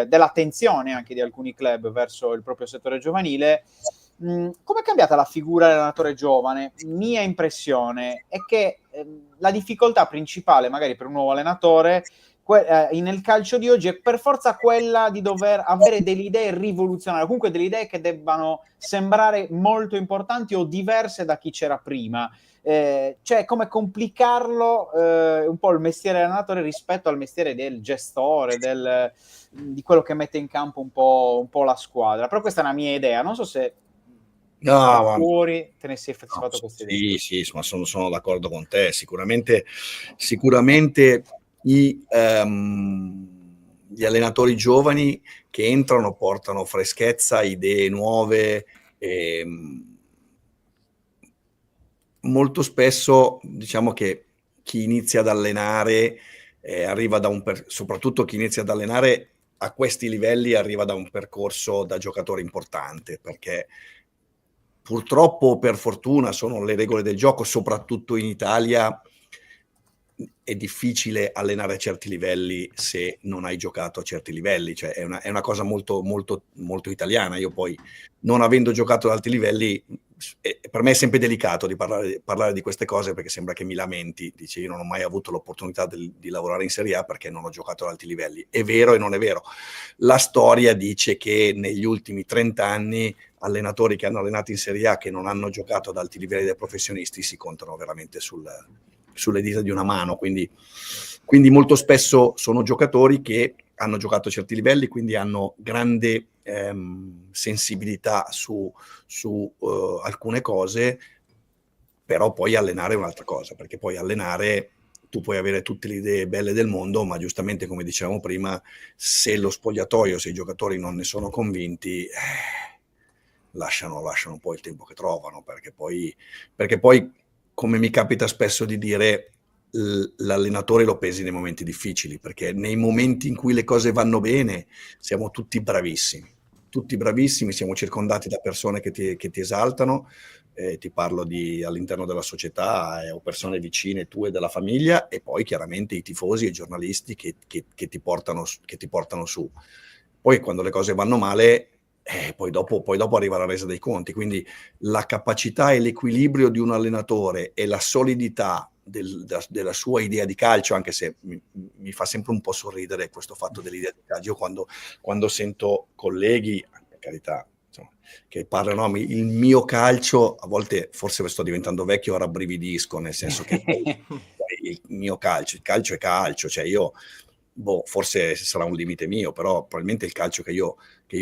dell'attenzione anche di alcuni club verso il proprio settore giovanile. Come è cambiata la figura dell'allenatore giovane? Mia impressione è che la difficoltà principale magari per un nuovo allenatore nel calcio di oggi è per forza quella di dover avere delle idee rivoluzionarie, comunque delle idee che debbano sembrare molto importanti o diverse da chi c'era prima. Cioè come complicarlo un po' il mestiere allenatore rispetto al mestiere del gestore, di quello che mette in campo un po' la squadra. Però questa è una mia idea, non so se da fuori te ne sei fatto questa idea. Sì, ma sono d'accordo con te. Sicuramente gli allenatori giovani che entrano portano freschezza, idee nuove. Molto spesso diciamo che chi inizia ad allenare arriva soprattutto chi inizia ad allenare a questi livelli arriva da un percorso da giocatore importante, perché purtroppo o per fortuna sono le regole del gioco, soprattutto in Italia è difficile allenare a certi livelli se non hai giocato a certi livelli, cioè è una cosa molto, molto, molto italiana. Io poi, non avendo giocato ad alti livelli, per me è sempre delicato di parlare di queste cose, perché sembra che mi lamenti, dice io non ho mai avuto l'opportunità di lavorare in Serie A perché non ho giocato ad alti livelli. È vero e non è vero. La storia dice che negli ultimi 30 anni allenatori che hanno allenato in Serie A che non hanno giocato ad alti livelli dei professionisti si contano veramente sulle dita di una mano, quindi molto spesso sono giocatori che hanno giocato a certi livelli, quindi hanno grande sensibilità su alcune cose, però poi allenare è un'altra cosa, perché poi allenare tu puoi avere tutte le idee belle del mondo, ma giustamente, come dicevamo prima, se lo spogliatoio, se i giocatori non ne sono convinti, lasciano un po' il tempo che trovano, perché poi come mi capita spesso di dire, l'allenatore lo pesi nei momenti difficili, perché nei momenti in cui le cose vanno bene siamo tutti bravissimi, siamo circondati da persone che ti esaltano, ti parlo all'interno della società o persone vicine tue, della famiglia, e poi chiaramente i tifosi e i giornalisti che ti portano su. Poi quando le cose vanno male, poi dopo arriva la resa dei conti, quindi la capacità e l'equilibrio di un allenatore e la solidità della sua idea di calcio, anche se mi fa sempre un po' sorridere questo fatto dell'idea di calcio. Io quando sento colleghi, per carità, insomma, che parlano, no, il mio calcio, a volte forse sto diventando vecchio, ora rabbrividisco, nel senso che il mio calcio, il calcio è calcio, cioè io forse sarà un limite mio, però probabilmente il calcio che io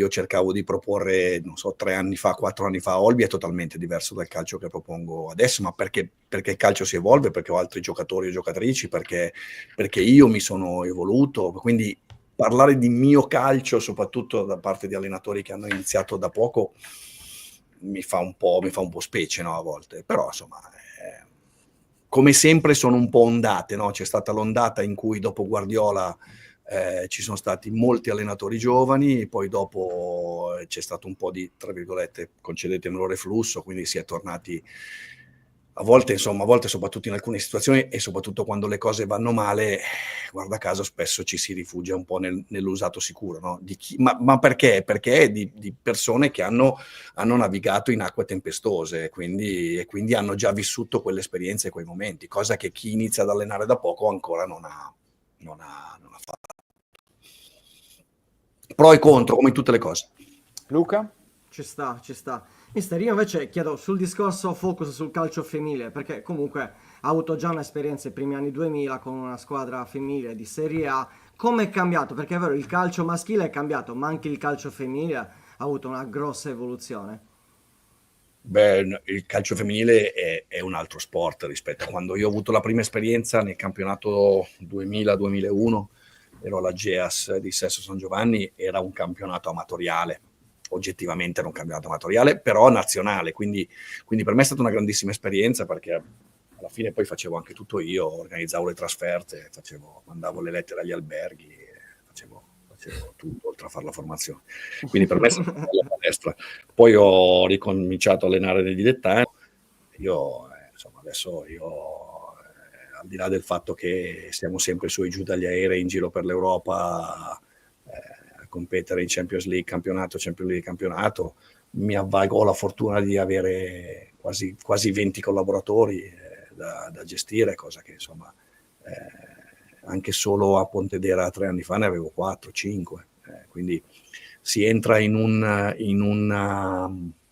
cercavo di proporre, non so, 3 anni fa, 4 anni fa a Olbia è totalmente diverso dal calcio che propongo adesso, ma perché il calcio si evolve, perché ho altri giocatori o giocatrici, perché io mi sono evoluto, quindi parlare di mio calcio, soprattutto da parte di allenatori che hanno iniziato da poco, mi fa un po' specie, no, a volte, però insomma come sempre sono un po' ondate, no? C'è stata l'ondata in cui dopo Guardiola ci sono stati molti allenatori giovani, poi dopo c'è stato un po' di, tra virgolette, concedetemelo, reflusso, quindi si è tornati a volte soprattutto in alcune situazioni, e soprattutto quando le cose vanno male, guarda caso spesso ci si rifugia un po' nell'usato sicuro, no? Ma perché? Perché di persone che hanno navigato in acque tempestose, e quindi hanno già vissuto quelle esperienze e quei momenti, cosa che chi inizia ad allenare da poco ancora non ha fatto. Pro e contro, come in tutte le cose. Luca? Ci sta, ci sta. Mister, io invece chiedo sul discorso focus sul calcio femminile, perché comunque ha avuto già un'esperienza nei primi anni 2000 con una squadra femminile di Serie A. Come è cambiato? Perché è vero, il calcio maschile è cambiato, ma anche il calcio femminile ha avuto una grossa evoluzione. Beh, il calcio femminile è un altro sport rispetto a quando io ho avuto la prima esperienza nel campionato 2000-2001, ero alla GEAS di Sesto San Giovanni, era un campionato amatoriale, oggettivamente era un campionato amatoriale, però nazionale, quindi per me è stata una grandissima esperienza, perché alla fine poi facevo anche tutto io, organizzavo le trasferte, mandavo le lettere agli alberghi, facevo tutto oltre a fare la formazione. Quindi per me è stata una bella palestra. Poi ho ricominciato a allenare nei dilettanti. Adesso al di là del fatto che siamo sempre su e giù dagli aerei in giro per l'Europa a competere in Champions League, campionato, mi avvalgo la fortuna di avere quasi 20 collaboratori da gestire, cosa che insomma anche solo a Pontedera 3 anni fa ne avevo 4, 5, quindi si entra in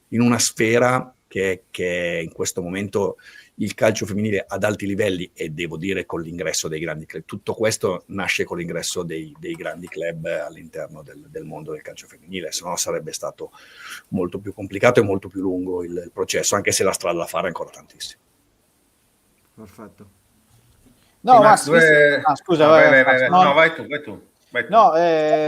una sfera che in questo momento il calcio femminile ad alti livelli, e devo dire con l'ingresso dei grandi club, tutto questo nasce con l'ingresso dei grandi club all'interno del mondo del calcio femminile, se no sarebbe stato molto più complicato e molto più lungo il processo, anche se la strada da fare è ancora tantissima. Perfetto. No, Sì, Max, scusa, vai. No, vai tu. No,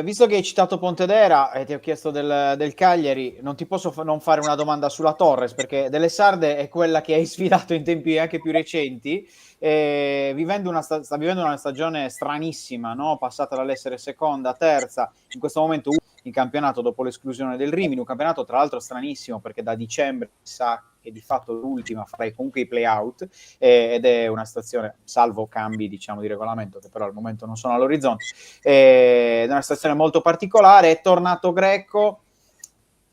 visto che hai citato Pontedera e ti ho chiesto del Cagliari, non ti posso non fare una domanda sulla Torres, perché delle Sarde è quella che hai sfidato in tempi anche più recenti, sta vivendo una stagione stranissima, no? Passata dall'essere seconda, terza, in questo momento in campionato dopo l'esclusione del Rimini, un campionato tra l'altro stranissimo, perché da dicembre si sa che di fatto l'ultima farai comunque i play-out, ed è una situazione, salvo cambi diciamo di regolamento che però al momento non sono all'orizzonte, è una situazione molto particolare. È tornato Greco.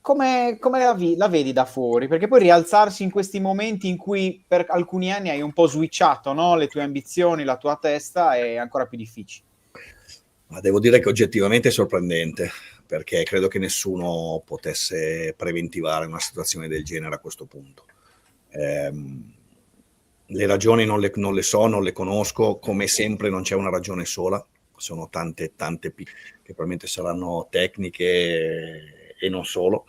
Come la vedi da fuori? Perché poi rialzarsi in questi momenti in cui per alcuni anni hai un po' switchato, no? Le tue ambizioni, la tua testa, è ancora più difficile. Ma devo dire che oggettivamente è sorprendente, perché credo che nessuno potesse preventivare una situazione del genere a questo punto. Le ragioni non le so, non le conosco, come sempre non c'è una ragione sola, sono tante che probabilmente saranno tecniche e non solo,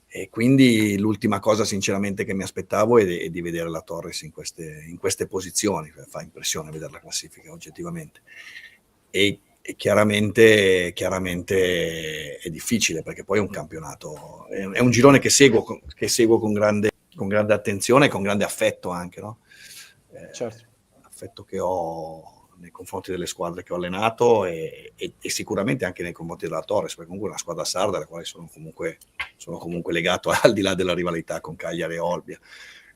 e quindi l'ultima cosa sinceramente che mi aspettavo è di vedere la Torres in queste posizioni, fa impressione vedere la classifica oggettivamente, e chiaramente è difficile, perché poi è un campionato, è un girone che seguo con grande attenzione e con grande affetto anche, no? Certo. Affetto che ho nei confronti delle squadre che ho allenato e sicuramente anche nei confronti della Torres, perché comunque è una squadra sarda alla quale sono comunque legato, al di là della rivalità con Cagliari e Olbia,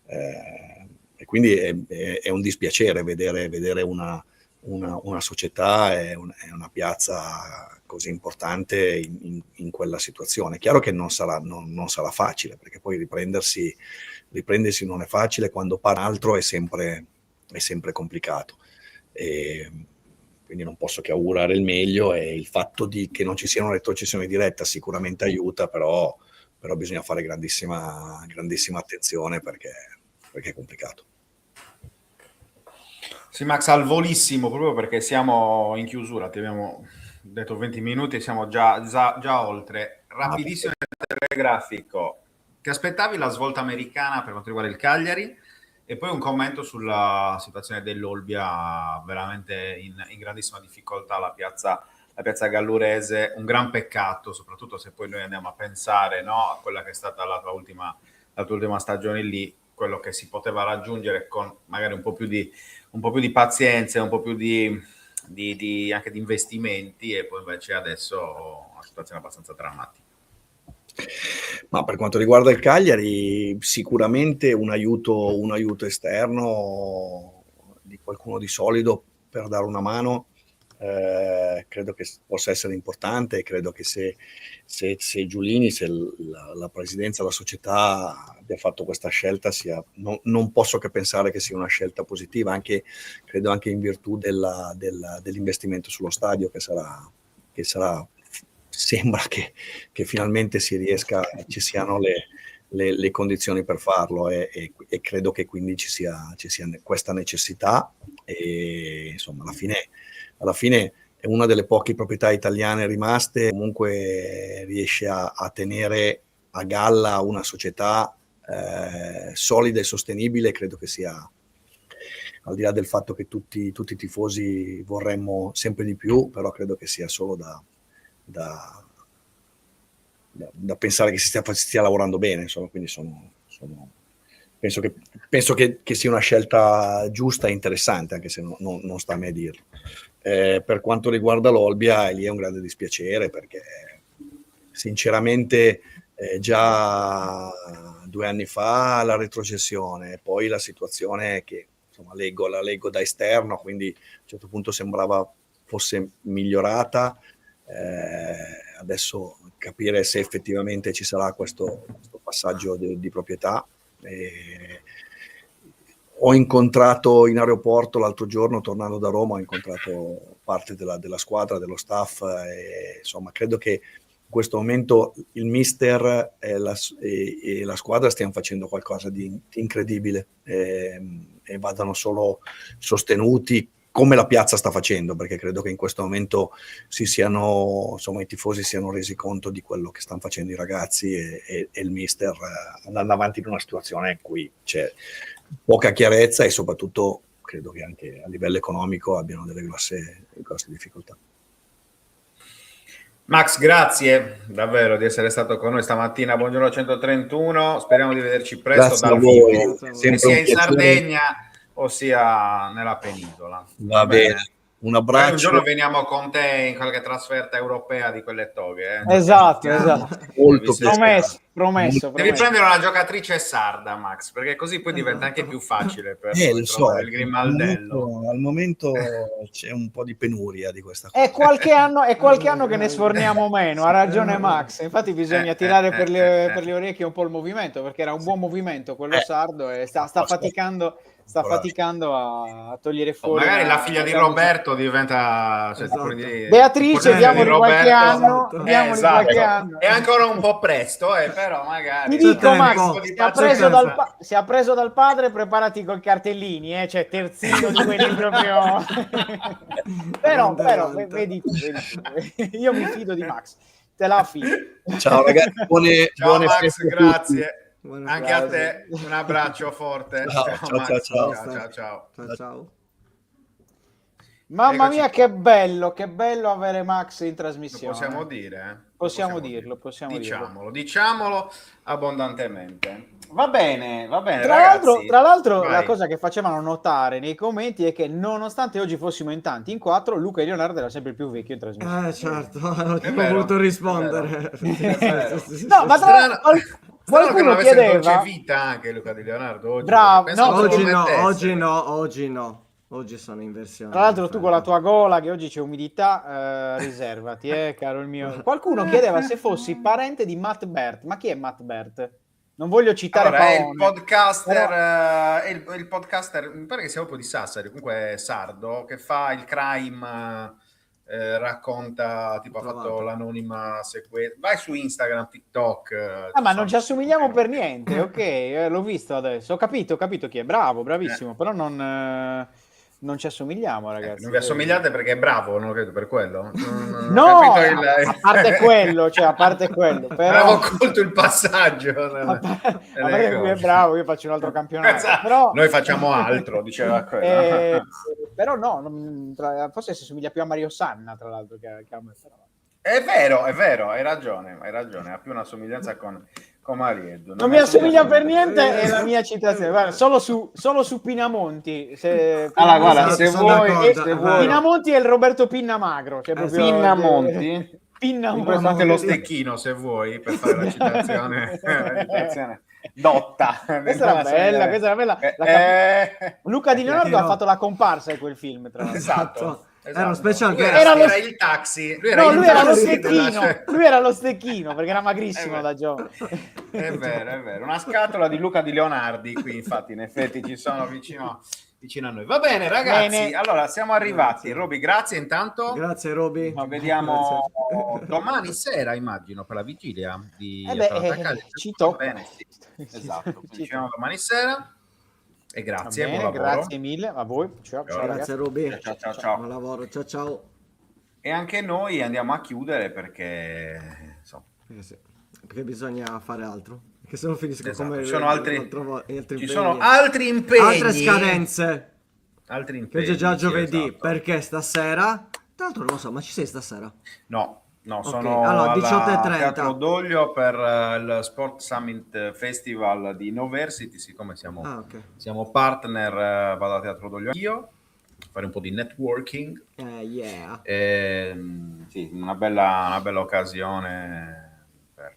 e quindi è un dispiacere vedere una società e una piazza così importante in quella situazione. Chiaro che non sarà facile, perché poi riprendersi non è facile, quando para altro è sempre complicato, e quindi non posso che augurare il meglio, e il fatto che non ci sia una retrocessione diretta sicuramente aiuta, però bisogna fare grandissima attenzione, perché è complicato. Sì, Max, al volissimo, proprio perché siamo in chiusura, ti abbiamo detto 20 minuti, siamo già oltre. Rapidissimo telegrafico. Ti aspettavi la svolta americana per quanto riguarda il Cagliari? E poi un commento sulla situazione dell'Olbia, veramente in grandissima difficoltà, la piazza gallurese, un gran peccato, soprattutto se poi noi andiamo a pensare, no, a quella che è stata la tua ultima stagione lì, quello che si poteva raggiungere con magari un po' più di pazienza, un po' più anche di investimenti, e poi invece adesso una situazione abbastanza drammatica. Ma per quanto riguarda il Cagliari, sicuramente un aiuto esterno di qualcuno di solido per dare una mano, credo che possa essere importante, e credo che se Giulini, se la presidenza, la società abbia fatto questa scelta, non posso che pensare che sia una scelta positiva, credo anche in virtù dell'investimento sullo stadio che sarà sembra che finalmente ci siano le condizioni per farlo, e credo che quindi ci sia questa necessità, e insomma alla fine è una delle poche proprietà italiane rimaste, comunque riesce a tenere a galla una società solida e sostenibile. Credo che sia, al di là del fatto che tutti i tifosi vorremmo sempre di più, però credo che sia solo da pensare che si stia lavorando bene, insomma, quindi penso che sia una scelta giusta e interessante, anche se non sta a me dirlo. Per quanto riguarda l'Olbia, lì è un grande dispiacere, perché sinceramente già 2 anni fa la retrocessione, poi la situazione che insomma la leggo da esterno, quindi a un certo punto sembrava fosse migliorata. Adesso capire se effettivamente ci sarà questo passaggio di proprietà. Ho incontrato in aeroporto l'altro giorno, tornando da Roma, ho incontrato parte della squadra, dello staff, e insomma credo che in questo momento il mister e la squadra stiano facendo qualcosa di incredibile, e vadano solo sostenuti, come la piazza sta facendo, perché credo che in questo momento i tifosi siano resi conto di quello che stanno facendo i ragazzi e il mister, andando avanti in una situazione in cui c'è poca chiarezza, e soprattutto credo che anche a livello economico abbiano delle grosse difficoltà. Max, grazie davvero di essere stato con noi stamattina. Buongiorno 131, speriamo di vederci presto Grazie dal a voi, vivo, sempre sia un in piacere. Sardegna o sia nella penisola. Va bene, un Poi un abbraccio. giorno veniamo con te in qualche trasferta europea di quelle toghe. Esatto. Molto Promesso. Devi prendere una giocatrice sarda, Max, perché così poi diventa anche più facile per noi lo so, trovare il grimaldello. al momento c'è un po' di penuria di questa cosa. È qualche anno che ne sforniamo meno, ha ragione Max. Infatti bisogna tirare per le orecchie un po' il movimento, perché era un buon movimento quello sardo, e sta faticando a togliere fuori. Magari la figlia di Roberto diventa, cioè, Beatrice, diamogli qualche anno, È ancora un po' presto, però magari. Ti dico, Max, si è preso dal padre, preparati col cartellini, cioè terzino di quelli proprio. però vedi tu. Io mi fido di Max, te la affido. Ciao ragazzi, buone Max, feste a grazie. Buone Anche feste. a te, un abbraccio forte. Ciao. Mamma Eccoci mia, qua. che bello avere Max in trasmissione. Lo possiamo dire? Possiamo dirlo. Diciamolo abbondantemente. Va bene, Tra l'altro vai. la cosa che facevano notare nei commenti è che, nonostante oggi fossimo in tanti, in 4, Luca e Leonardo era sempre il più vecchio in trasmissione. Certo, non ho voluto rispondere. No, ma qualcuno chiedeva... Dolce vita anche Luca Di Leonardo oggi. Bravo, Oggi no. Oggi sono in versione. Tra l'altro tu con la tua gola, che oggi c'è umidità, riservati, caro il mio. Qualcuno chiedeva se fossi parente di Matt Bert. Ma chi è Matt Bert? Non voglio citare Paone. Il podcaster, mi pare che sia proprio di Sassari, comunque sardo, che fa il crime, racconta, tipo ha fatto l'anonima sequenza. Vai su Instagram, TikTok. Ma non ci assomigliamo per niente, ok, l'ho visto adesso. Ho capito chi è, bravissimo, però non ci assomigliamo, ragazzi. Non vi assomigliate perché è bravo, non lo credo per quello. A parte quello, però... Avevo colto il passaggio. A parte lui è bravo, io faccio un altro campionato. Esatto. Però... Noi facciamo altro, diceva quello. Però forse si somiglia più a Mario Sanna, tra l'altro, che a me. È vero, hai ragione, ha più una somiglianza con Marieddu. Non mi assomiglia per niente, è la mia citazione. Guarda, solo su Pinamonti. Se vuoi. Pinamonti è il Roberto Pinna magro. Cioè proprio Pinnamonti? Pinnamonti. Anche lo stecchino, se vuoi, per fare la citazione. Dotta. Questa era bella. Luca Di Leonardo ha fatto la comparsa in quel film, tra l'altro. Esatto. Era uno special era il taxi. Lui era lo stecchino perché era magrissimo da giovane. È vero. Una scatola di Luca Di Leonardi qui, infatti, in effetti ci sono vicino a noi. Va bene, ragazzi. Allora, siamo arrivati. Roby, grazie intanto. Grazie, Roby. Ci vediamo domani sera, immagino, per la vigilia di ci tocca. Bene, sì. Esatto. Ci vediamo domani sera. E grazie, buon lavoro. Grazie mille a voi. Ciao, grazie Roby. Ciao. Buon lavoro, ciao. E anche noi andiamo a chiudere perché perché bisogna fare altro. che se no finisco Esatto. come Ci sono altri impegni. sono altri impegni. Altre scadenze. Altri Che impegni. è già sì, giovedì, esatto. perché stasera... Tra l'altro non lo so, ma ci sei stasera? No, Ok, sono allora, al 18:30. Teatro Doglio per il Sport Summit Festival di Innoversity, siccome siamo partner, vado al Teatro Doglio io, fare un po' di networking. Yeah. Sì, una bella occasione per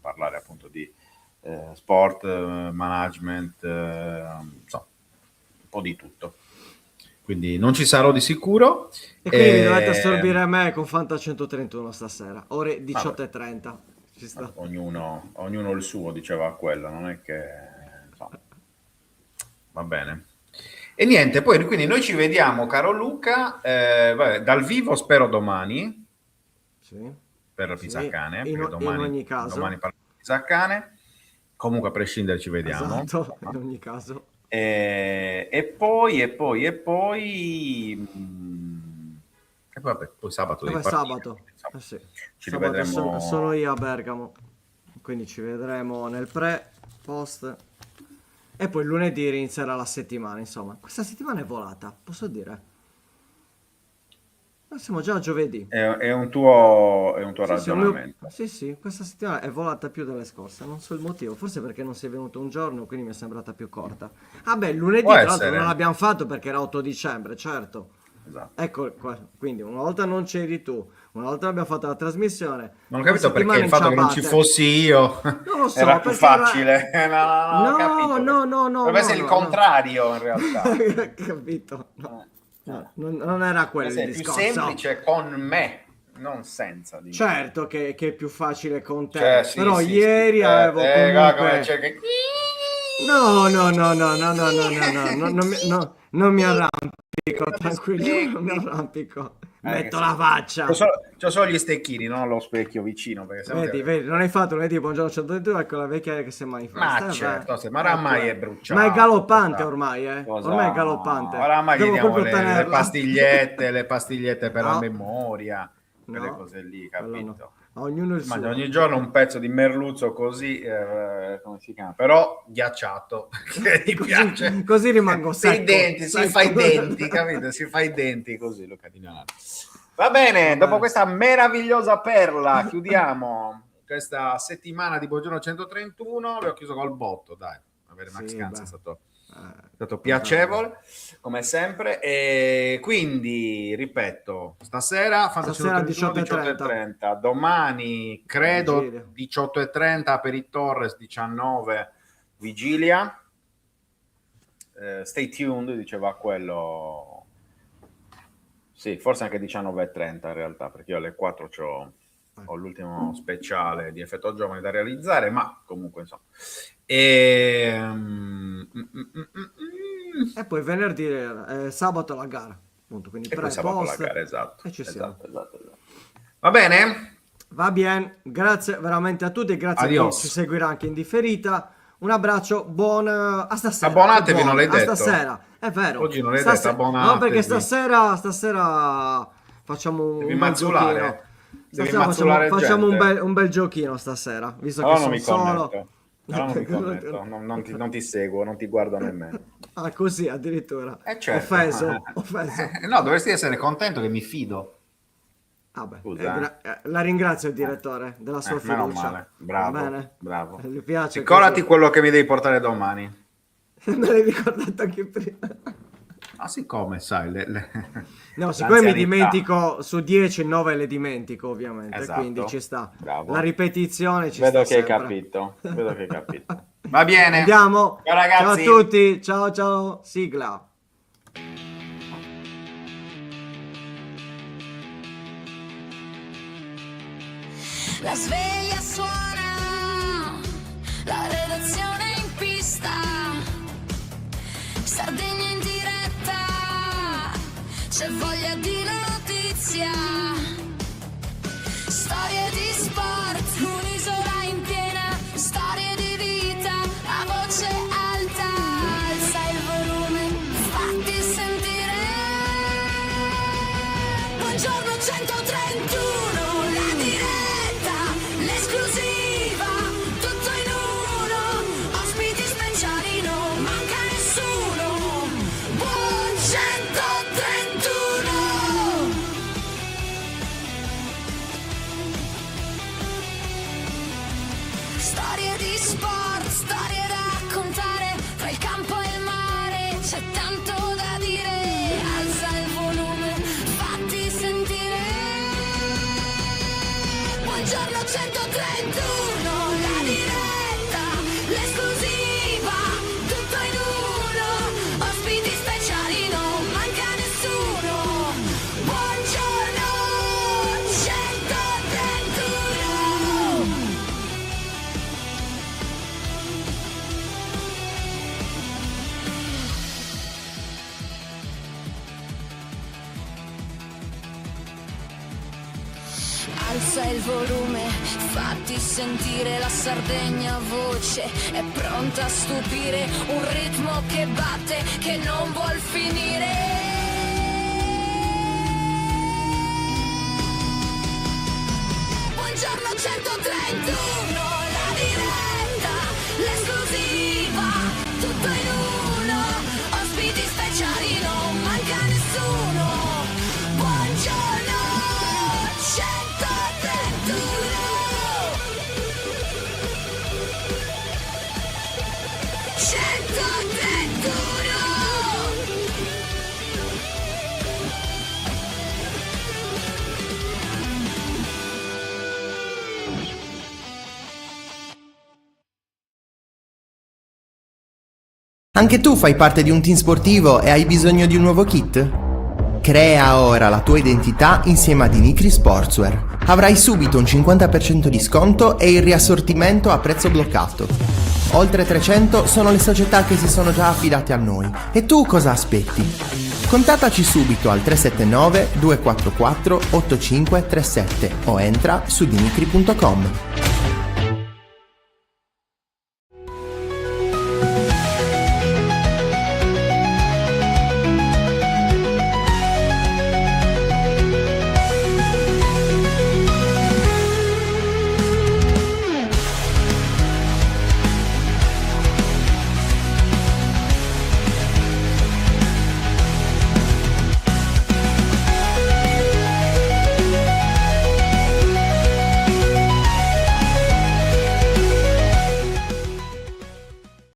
parlare appunto di sport, management, insomma, un po' di tutto. Quindi non ci sarò di sicuro. E quindi dovete assorbire me con Fanta 131 stasera, ore 18:30. Ci sta. Ognuno il suo, diceva quello, non è che... insomma, va bene. E niente, poi quindi noi ci vediamo, caro Luca, dal vivo spero domani, Sì. per Pisacane, in perché domani, ogni caso. domani parliamo di Pisacane, comunque a prescindere ci vediamo. Esatto, in ogni caso. E poi vabbè, poi sabato devi partire, Sabato. insomma, Sì. ci Sabato rivedremo. sono io a Bergamo, quindi ci vedremo nel post, e poi lunedì inizierà la settimana, insomma. Questa settimana è volata, posso dire? Ma siamo già a giovedì. È un tuo Sì, ragionamento. sì, questa settimana è volata più delle scorse, non so il motivo, forse perché non sei venuto un giorno, quindi mi è sembrata più corta. Ah beh, lunedì Può tra l'altro essere. non l'abbiamo fatto perché era 8 dicembre, certo. Esatto. Ecco qua, quindi una volta non c'eri tu, una volta abbiamo fatto la trasmissione. Non ho capito una perché il settimana fatto che non ci inciampate. fossi io Non lo so, era più perché facile. No, ho capito. no, Dovrebbe essere il contrario in realtà. Capito? No, non era quello Deve il essere più discorso. semplice con me, non senza di me. Certo che è più facile con te, Cioè, sì, però sì, ieri sì, avevo guarda come comunque... c'è che... No, non mi arrampico, tranquillo, non mi arrampico. Metto la faccia. C'ho solo gli stecchini, non lo specchio vicino. Perché sennò Vedi, non hai fatto lunedì buongiorno 122, ecco la vecchia che si manifesta. Ma certo, ma oramai è bruciato. Ma è galoppante ormai, Cosa? ormai è galoppante. Oramai gli Devo diamo proprio le tenerla. le pastigliette per la No. memoria, quelle No, cose lì, quello capito? no. Ognuno il Mangia suo. ogni giorno un pezzo di merluzzo così, come si chiama? Però ghiacciato, che ti piace. Così rimango secco. I denti, si fa i denti, capito? Si fa i denti così, Luca Di Iannarelli. Va bene, dopo questa meravigliosa perla chiudiamo questa settimana di Buongiorno 131. L'ho chiuso col botto, dai. Avere Max Canzi è stato piacevole, come sempre. E quindi, ripeto, stasera 18:30, domani credo 18:30 per i Torres, 19 vigilia. Stay tuned, diceva quello. Sì, forse anche 19:30 in realtà, perché io alle 4 ho l'ultimo speciale di Effetto Giovane da realizzare, ma comunque insomma. E poi venerdì, sabato la gara, appunto, quindi poi sabato la gara, esatto. E ci siamo. Esatto. Va bene? Va bene, grazie veramente a tutti, grazie Adios. a chi ci seguirà anche in differita. Un abbraccio, a stasera. Abbonatevi, non l'hai detto. A stasera, è vero. Oggi non l'hai detto, abbonatevi. No, perché stasera facciamo Devi un bel mazzolare. giochino. Devi Stasera mazzolare facciamo gente. un bel giochino stasera, visto Allora che non sono mi solo. connetto. Allora non mi connetto, non ti seguo, non ti guardo nemmeno. Ah, così addirittura. Certo. Offeso. No, dovresti essere contento che mi fido. Scusa, la ringrazio il direttore della sua Meno fiducia. male. Bravo, Bene. bravo. Mi piace. Ricordati così. quello che mi devi portare domani. Me l'hai ricordato anche prima. Ah, siccome, sai, No, siccome mi l'anzianità. dimentico su 10, 9 le dimentico ovviamente, Esatto. quindi ci sta. Bravo. La ripetizione ci Vedo sta che hai sempre. capito. Va bene. Andiamo. Ciao ragazzi. Ciao a tutti. Ciao. Sigla. La sveglia suona, la redazione in pista, Sardegna in diretta, c'è voglia di notizia, storie di sport, un'isola in piena, storie di vita, a voce alta, alza il volume, fatti sentire, buongiorno 131, la diretta, l'esclusiva, tutto in alza il volume, fatti sentire la Sardegna voce, è pronta a stupire, un ritmo che batte, che non vuol finire. Buongiorno 131, la diretta, l'esclusiva, tutto in uno, ospiti speciali, non manca nessuno. Buongiorno 131. Anche tu fai parte di un team sportivo e hai bisogno di un nuovo kit? Crea ora la tua identità insieme ad Inicri Sportswear. Avrai subito un 50% di sconto e il riassortimento a prezzo bloccato. Oltre 300 sono le società che si sono già affidate a noi. E tu cosa aspetti? Contattaci subito al 379 244 8537 o entra su dinicri.com.